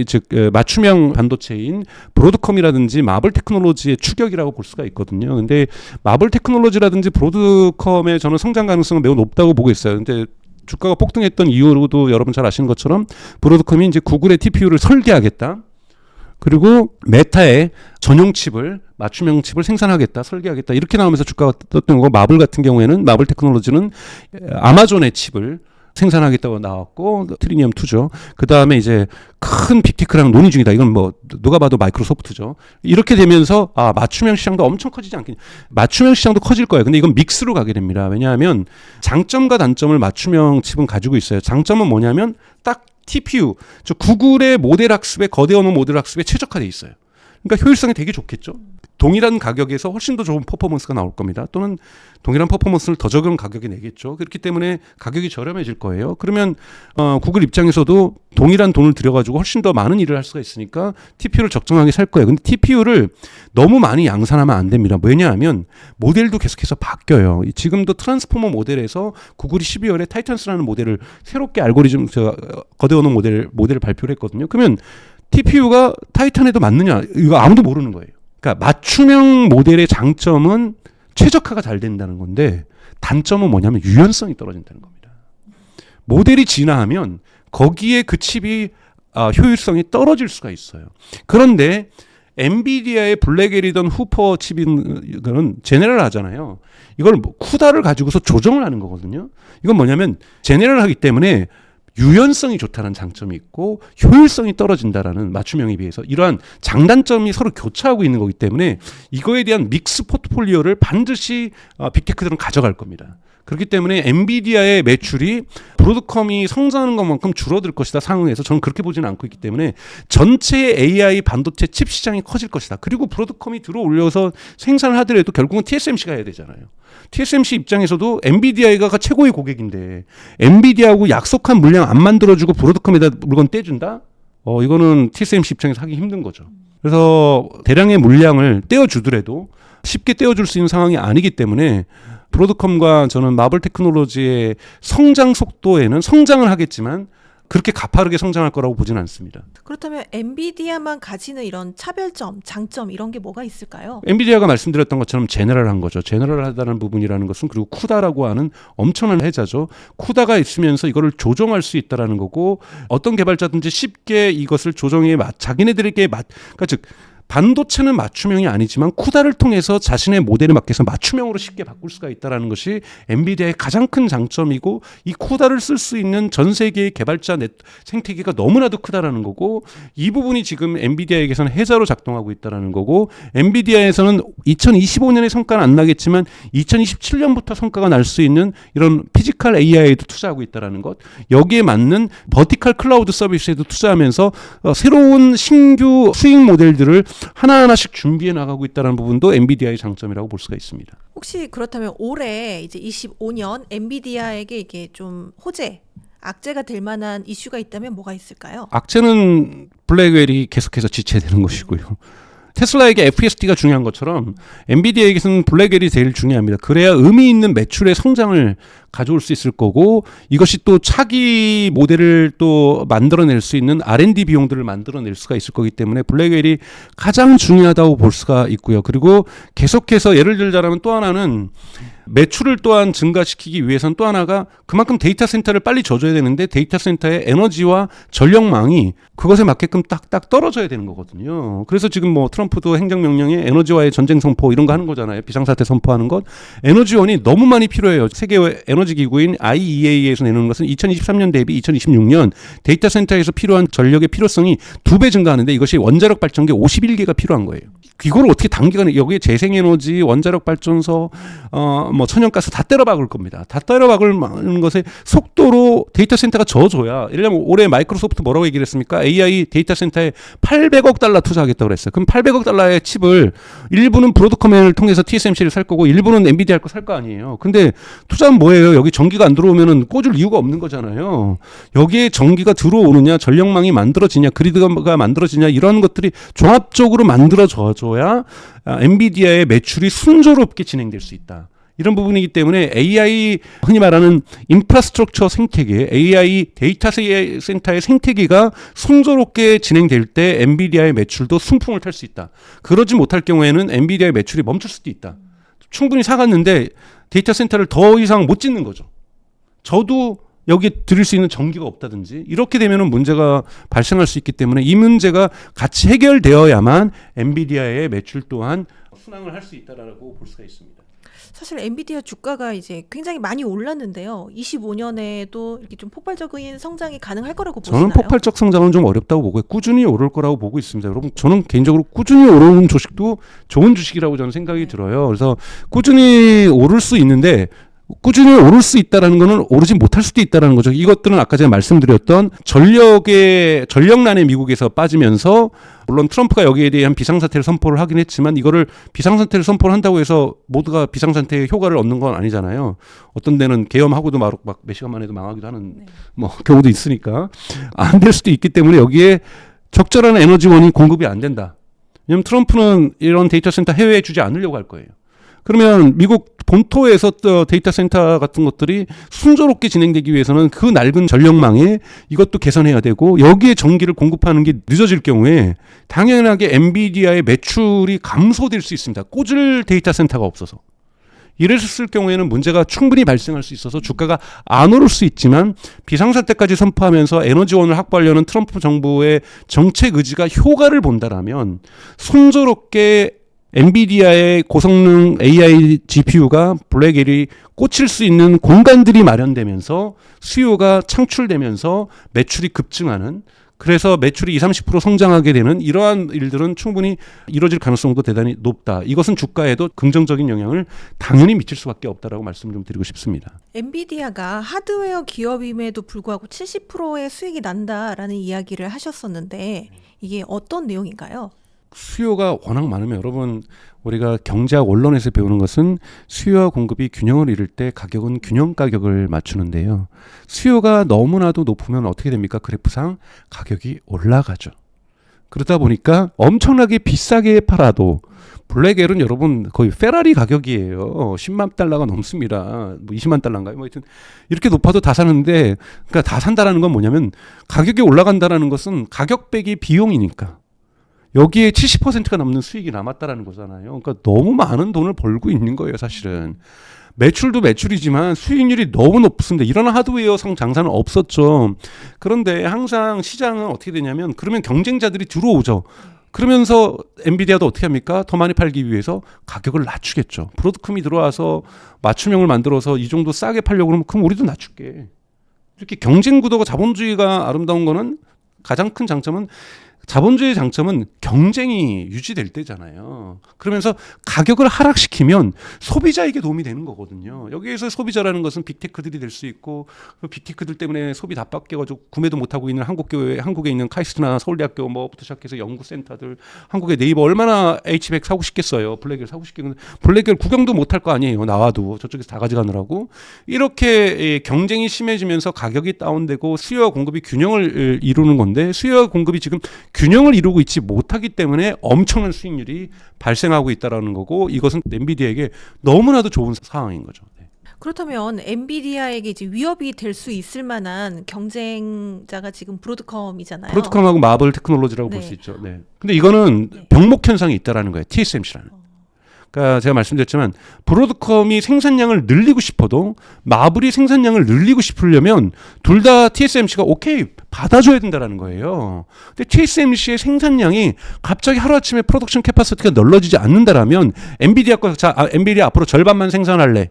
즉 맞춤형 반도체인 브로드컴이라든지 마블 테크놀로지의 추격이라고 볼 수가 있거든요. 근데 마블 테크놀로지라든지 브로드컴의 저는 성장 가능성은 매우 높다고 보고 있어요. 근데 주가가 폭등했던 이유로도 여러분 잘 아시는 것처럼 브로드컴이 이제 구글의 TPU를 설계하겠다. 그리고 메타의 전용 칩을 맞춤형 칩을 생산하겠다, 설계하겠다 이렇게 나오면서 주가가 떴던 거고 마블 같은 경우에는 마블 테크놀로지는 아마존의 칩을 생산하겠다고 나왔고 트리니엄 2죠. 그 다음에 이제 큰 빅테크랑 논의 중이다. 이건 뭐 누가 봐도 마이크로소프트죠. 이렇게 되면서 맞춤형 시장도 엄청 커지지 않겠냐. 맞춤형 시장도 커질 거예요. 근데 이건 믹스로 가게 됩니다. 왜냐하면 장점과 단점을 맞춤형 칩은 가지고 있어요. 장점은 뭐냐면 딱 TPU, 즉 구글의 모델 학습에 거대 언어 모델 학습에 최적화돼 있어요. 그러니까 효율성이 되게 좋겠죠. 동일한 가격에서 훨씬 더 좋은 퍼포먼스가 나올 겁니다. 또는 동일한 퍼포먼스를 더 적은 가격에 내겠죠. 그렇기 때문에 가격이 저렴해질 거예요. 그러면 구글 입장에서도 동일한 돈을 들여가지고 훨씬 더 많은 일을 할 수가 있으니까 TPU를 적정하게 살 거예요. 근데 TPU를 너무 많이 양산하면 안 됩니다. 왜냐하면 모델도 계속해서 바뀌어요. 지금도 트랜스포머 모델에서 구글이 12월에 타이탄스라는 모델을 새롭게 알고리즘 거대 언어 모델을 발표를 했거든요. 그러면 TPU가 타이탄에도 맞느냐? 이거 아무도 모르는 거예요. 그러니까 맞춤형 모델의 장점은 최적화가 잘 된다는 건데 단점은 뭐냐면 유연성이 떨어진다는 겁니다. 모델이 진화하면 거기에 그 칩이 효율성이 떨어질 수가 있어요. 그런데 엔비디아의 블랙엘이든 후퍼 칩은 제네럴 하잖아요. 이걸 쿠다를 가지고서 조정을 하는 거거든요. 이건 뭐냐면 제네럴 하기 때문에 유연성이 좋다는 장점이 있고 효율성이 떨어진다라는 맞춤형에 비해서 이러한 장단점이 서로 교차하고 있는 거기 때문에 이거에 대한 믹스 포트폴리오를 반드시 빅테크들은 가져갈 겁니다. 그렇기 때문에 엔비디아의 매출이 브로드컴이 성장하는 것만큼 줄어들 것이다 상황에서 저는 그렇게 보지는 않고 있기 때문에 전체 AI 반도체 칩 시장이 커질 것이다. 그리고 브로드컴이 들어올려서 생산을 하더라도 결국은 TSMC가 해야 되잖아요. TSMC 입장에서도 엔비디아가 최고의 고객인데 엔비디아하고 약속한 물량 안 만들어주고 브로드컴에다 물건 떼준다? 이거는 TSMC 입장에서 하기 힘든 거죠. 그래서 대량의 물량을 떼어주더라도 쉽게 떼어줄 수 있는 상황이 아니기 때문에 브로드컴과 저는 마블 테크놀로지의 성장 속도에는 성장을 하겠지만 그렇게 가파르게 성장할 거라고 보지는 않습니다. 그렇다면 엔비디아만 가지는 이런 차별점, 장점 이런 게 뭐가 있을까요? 엔비디아가 말씀드렸던 것처럼 제너럴한 거죠. 제너럴하다는 부분이라는 것은 그리고 쿠다라고 하는 엄청난 해자죠. 쿠다가 있으면서 이거를 조정할 수 있다라는 거고 어떤 개발자든지 쉽게 이것을 조정해 자기네들에게 그러니까 즉 반도체는 맞춤형이 아니지만 쿠다를 통해서 자신의 모델에 맞게서 맞춤형으로 쉽게 바꿀 수가 있다는 것이 엔비디아의 가장 큰 장점이고 이 쿠다를 쓸 수 있는 전 세계의 개발자 생태계가 너무나도 크다라는 거고 이 부분이 지금 엔비디아에게서는 해자로 작동하고 있다는 거고 엔비디아에서는 2025년에 성과는 안 나겠지만 2027년부터 성과가 날 수 있는 이런 피지컬 AI에도 투자하고 있다는 것 여기에 맞는 버티컬 클라우드 서비스에도 투자하면서 새로운 신규 수익 모델들을 하나하나씩 준비해 나가고 있다는 부분도 엔비디아의 장점이라고 볼 수가 있습니다. 혹시 그렇다면 올해 이제 25년 엔비디아에게 이게 좀 호재, 악재가 될 만한 이슈가 있다면 뭐가 있을까요? 악재는 블랙웰이 계속해서 지체되는 것이고요. 테슬라에게 FSD가 중요한 것처럼 엔비디아에게서는 블랙웰이 제일 중요합니다. 그래야 의미 있는 매출의 성장을 가져올 수 있을 거고 이것이 또 차기 모델을 또 만들어낼 수 있는 R&D 비용들을 만들어낼 수가 있을 거기 때문에 블랙웰이 가장 중요하다고 볼 수가 있고요. 그리고 계속해서 예를 들자면 또 하나는 매출을 또한 증가시키기 위해서는 또 하나가 그만큼 데이터 센터를 빨리 져줘야 되는데 데이터 센터의 에너지와 전력망이 그것에 맞게끔 딱딱 떨어져야 되는 거거든요. 그래서 지금 뭐 트럼프도 행정명령에 에너지와의 전쟁 선포 이런 거 하는 거잖아요. 비상사태 선포하는 것. 에너지원이 너무 많이 필요해요. 세계 에너지 기구인 IEA에서 내놓는 것은 2023년 대비 2026년 데이터 센터에서 필요한 전력의 필요성이 2배 증가하는데 이것이 원자력 발전기 51개가 필요한 거예요. 이걸 어떻게 단기간에 여기에 재생에너지, 원자력 발전소, 뭐 천연가스 다 때려박을 겁니다. 다 때려박을 것에 속도로 데이터 센터가 져줘야 예를 들면 올해 마이크로소프트 뭐라고 얘기를 했습니까? AI 데이터 센터에 800억 달러 투자하겠다고 그랬어요. 그럼 800억 달러의 칩을 일부는 브로드컴을 통해서 TSMC를 살 거고 일부는 엔비디아 거 살 거 아니에요. 근데 투자는 뭐예요? 여기 전기가 안 들어오면은 꽂을 이유가 없는 거잖아요. 여기에 전기가 들어오느냐, 전력망이 만들어지냐, 그리드가 만들어지냐 이런 것들이 종합적으로 만들어져야 엔비디아의 매출이 순조롭게 진행될 수 있다. 이런 부분이기 때문에 AI 흔히 말하는 인프라스트럭처 생태계, AI 데이터 센터의 생태계가 순조롭게 진행될 때 엔비디아의 매출도 순풍을 탈 수 있다. 그러지 못할 경우에는 엔비디아의 매출이 멈출 수도 있다. 충분히 사갔는데 데이터 센터를 더 이상 못 짓는 거죠. 저도 여기에 드릴 수 있는 전기가 없다든지 이렇게 되면 문제가 발생할 수 있기 때문에 이 문제가 같이 해결되어야만 엔비디아의 매출 또한 순항을 할 수 있다라고 볼 수가 있습니다. 사실 엔비디아 주가가 이제 굉장히 많이 올랐는데요. 25년에도 이렇게 좀 폭발적인 성장이 가능할 거라고 보시나요? 저는 폭발적 성장은 좀 어렵다고 보고요. 꾸준히 오를 거라고 보고 있습니다. 여러분, 저는 개인적으로 꾸준히 오르는 주식도 좋은 주식이라고 저는 생각이 들어요. 그래서 꾸준히 오를 수 있는데 꾸준히 오를 수 있다라는 거는 오르지 못할 수도 있다라는 거죠. 이것들은 아까 제가 말씀드렸던 전력난에 미국에서 빠지면서 물론 트럼프가 여기에 대한 비상사태를 선포를 하긴 했지만 이거를 비상사태를 선포를 한다고 해서 모두가 비상사태의 효과를 얻는 건 아니잖아요. 어떤 데는 계엄하고도 막 몇 시간 만에도 망하기도 하는 뭐 경우도 있으니까 안 될 수도 있기 때문에 여기에 적절한 에너지원이 공급이 안 된다. 왜냐하면 트럼프는 이런 데이터 센터 해외에 주지 않으려고 할 거예요. 그러면 미국 본토에서 데이터 센터 같은 것들이 순조롭게 진행되기 위해서는 그 낡은 전력망에 이것도 개선해야 되고 여기에 전기를 공급하는 게 늦어질 경우에 당연하게 엔비디아의 매출이 감소될 수 있습니다. 꽂을 데이터 센터가 없어서. 이랬을 경우에는 문제가 충분히 발생할 수 있어서 주가가 안 오를 수 있지만 비상사태까지 선포하면서 에너지원을 확보하려는 트럼프 정부의 정책 의지가 효과를 본다라면 순조롭게 엔비디아의 고성능 AI GPU가 블랙웰이 꽂힐 수 있는 공간들이 마련되면서 수요가 창출되면서 매출이 급증하는 그래서 매출이 20-30% 성장하게 되는 이러한 일들은 충분히 이루어질 가능성도 대단히 높다. 이것은 주가에도 긍정적인 영향을 당연히 미칠 수밖에 없다라고 말씀을 좀 드리고 싶습니다. 엔비디아가 하드웨어 기업임에도 불구하고 70%의 수익이 난다라는 이야기를 하셨었는데 이게 어떤 내용인가요? 수요가 워낙 많으면 여러분 우리가 경제학 원론에서 배우는 것은 수요와 공급이 균형을 이룰 때 가격은 균형 가격을 맞추는데요. 수요가 너무나도 높으면 어떻게 됩니까? 그래프상 가격이 올라가죠. 그러다 보니까 엄청나게 비싸게 팔아도 블랙엘은 여러분 거의 페라리 가격이에요. 10만 달러가 넘습니다. 뭐 20만 달러인가요? 뭐 하여튼 이렇게 높아도 다 사는데, 그러니까 다 산다라는 건 뭐냐면 가격이 올라간다라는 것은 가격 빼기 비용이니까 여기에 70%가 넘는 수익이 남았다라는 거잖아요. 그러니까 너무 많은 돈을 벌고 있는 거예요, 사실은. 매출도 매출이지만 수익률이 너무 높습니다. 이런 하드웨어 장사는 없었죠. 그런데 항상 시장은 어떻게 되냐면 그러면 경쟁자들이 들어오죠. 그러면서 엔비디아도 어떻게 합니까? 더 많이 팔기 위해서 가격을 낮추겠죠. 브로드컴이 들어와서 맞춤형을 만들어서 이 정도 싸게 팔려고 그러면 우리도 낮출게. 이렇게 경쟁 구도가, 자본주의가 아름다운 거는 가장 큰 장점은, 자본주의의 장점은 경쟁이 유지될 때잖아요. 그러면서 가격을 하락시키면 소비자에게 도움이 되는 거거든요. 여기에서 소비자라는 것은 빅테크들이 될 수 있고, 그 빅테크들 때문에 소비 다 뺏겨가지고 구매도 못하고 있는 한국에 있는 카이스트나 서울대학교 뭐부터 시작해서 연구센터들, 한국의 네이버 얼마나 H100 사고 싶겠어요. 블랙을 사고 싶겠는데 블랙을 구경도 못할 거 아니에요. 나와도 저쪽에서 다 가져가느라고. 이렇게 경쟁이 심해지면서 가격이 다운되고 수요와 공급이 균형을 이루는 건데, 수요와 공급이 지금 균형을 이루고 있지 못하기 때문에 엄청난 수익률이 발생하고 있다는 거고, 이것은 엔비디아에게 너무나도 좋은 상황인 거죠. 네. 그렇다면 엔비디아에게 이제 위협이 될 수 있을 만한 경쟁자가 지금 브로드컴이잖아요. 브로드컴하고 마블 테크놀로지라고 네. 볼 수 있죠. 네. 근데 이거는 병목 현상이 있다라는 거예요. TSMC라는. 그러니까 제가 말씀드렸지만 브로드컴이 생산량을 늘리고 싶어도 마블이 생산량을 늘리고 싶으려면 둘 다 TSMC가 오케이 받아줘야 된다라는 거예요. 근데 TSMC의 생산량이 갑자기 하루아침에 프로덕션 캐파시티가 넓어지지 않는다라면 엔비디아 앞으로 절반만 생산할래.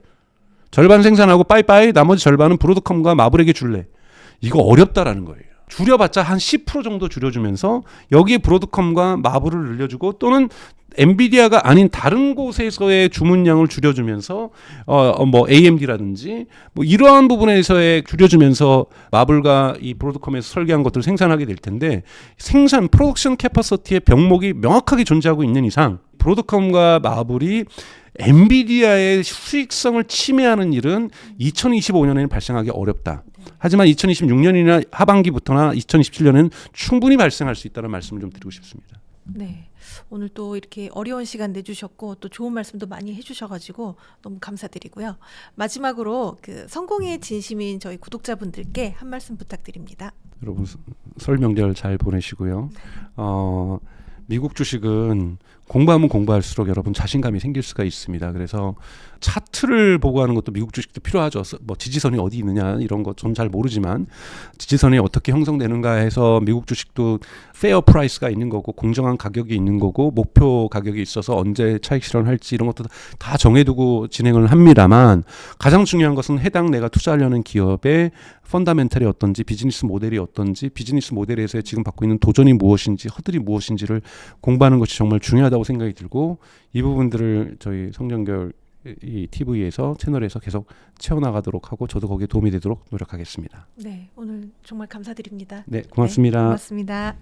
절반 생산하고 빠이빠이, 나머지 절반은 브로드컴과 마블에게 줄래. 이거 어렵다라는 거예요. 줄여봤자 한 10% 정도 줄여주면서 여기에 브로드컴과 마블을 늘려주고, 또는 엔비디아가 아닌 다른 곳에서의 주문량을 줄여주면서 뭐 AMD라든지 뭐 이러한 부분에서의 줄여주면서 마블과 이 브로드컴에서 설계한 것들을 생산하게 될 텐데, 프로덕션 캐퍼시티의 병목이 명확하게 존재하고 있는 이상 브로드컴과 마블이 엔비디아의 수익성을 침해하는 일은 2025년에는 발생하기 어렵다. 하지만 2026년이나 하반기부터나 2027년에는 충분히 발생할 수 있다는 말씀을 좀 드리고 싶습니다. 네. 오늘 또 이렇게 어려운 시간 내주셨고 또 좋은 말씀도 많이 해주셔가지고 너무 감사드리고요. 마지막으로 그 성공의 진심인 저희 구독자분들께 한 말씀 부탁드립니다. 여러분 설 명절 잘 보내시고요. 미국 주식은 공부하면 공부할수록 여러분 자신감이 생길 수가 있습니다. 그래서 차트를 보고 하는 것도 미국 주식도 필요하죠. 뭐 지지선이 어디 있느냐 이런 거 좀 잘 모르지만 지지선이 어떻게 형성되는가 해서 미국 주식도 페어 프라이스가 있는 거고, 공정한 가격이 있는 거고, 목표 가격이 있어서 언제 차익 실현할지 이런 것도 다 정해두고 진행을 합니다만, 가장 중요한 것은 해당 내가 투자하려는 기업의 펀다멘탈이 어떤지, 비즈니스 모델이 어떤지, 비즈니스 모델에서 지금 받고 있는 도전이 무엇인지, 허들이 무엇인지를 공부하는 것이 정말 중요하다고 생각이 들고, 이 부분들을 저희 성정결 이 TV에서 채널에서 계속 채워나가도록 하고, 저도 거기에 도움이 되도록 노력하겠습니다. 네, 오늘 정말 감사드립니다. 네, 고맙습니다. 네, 고맙습니다.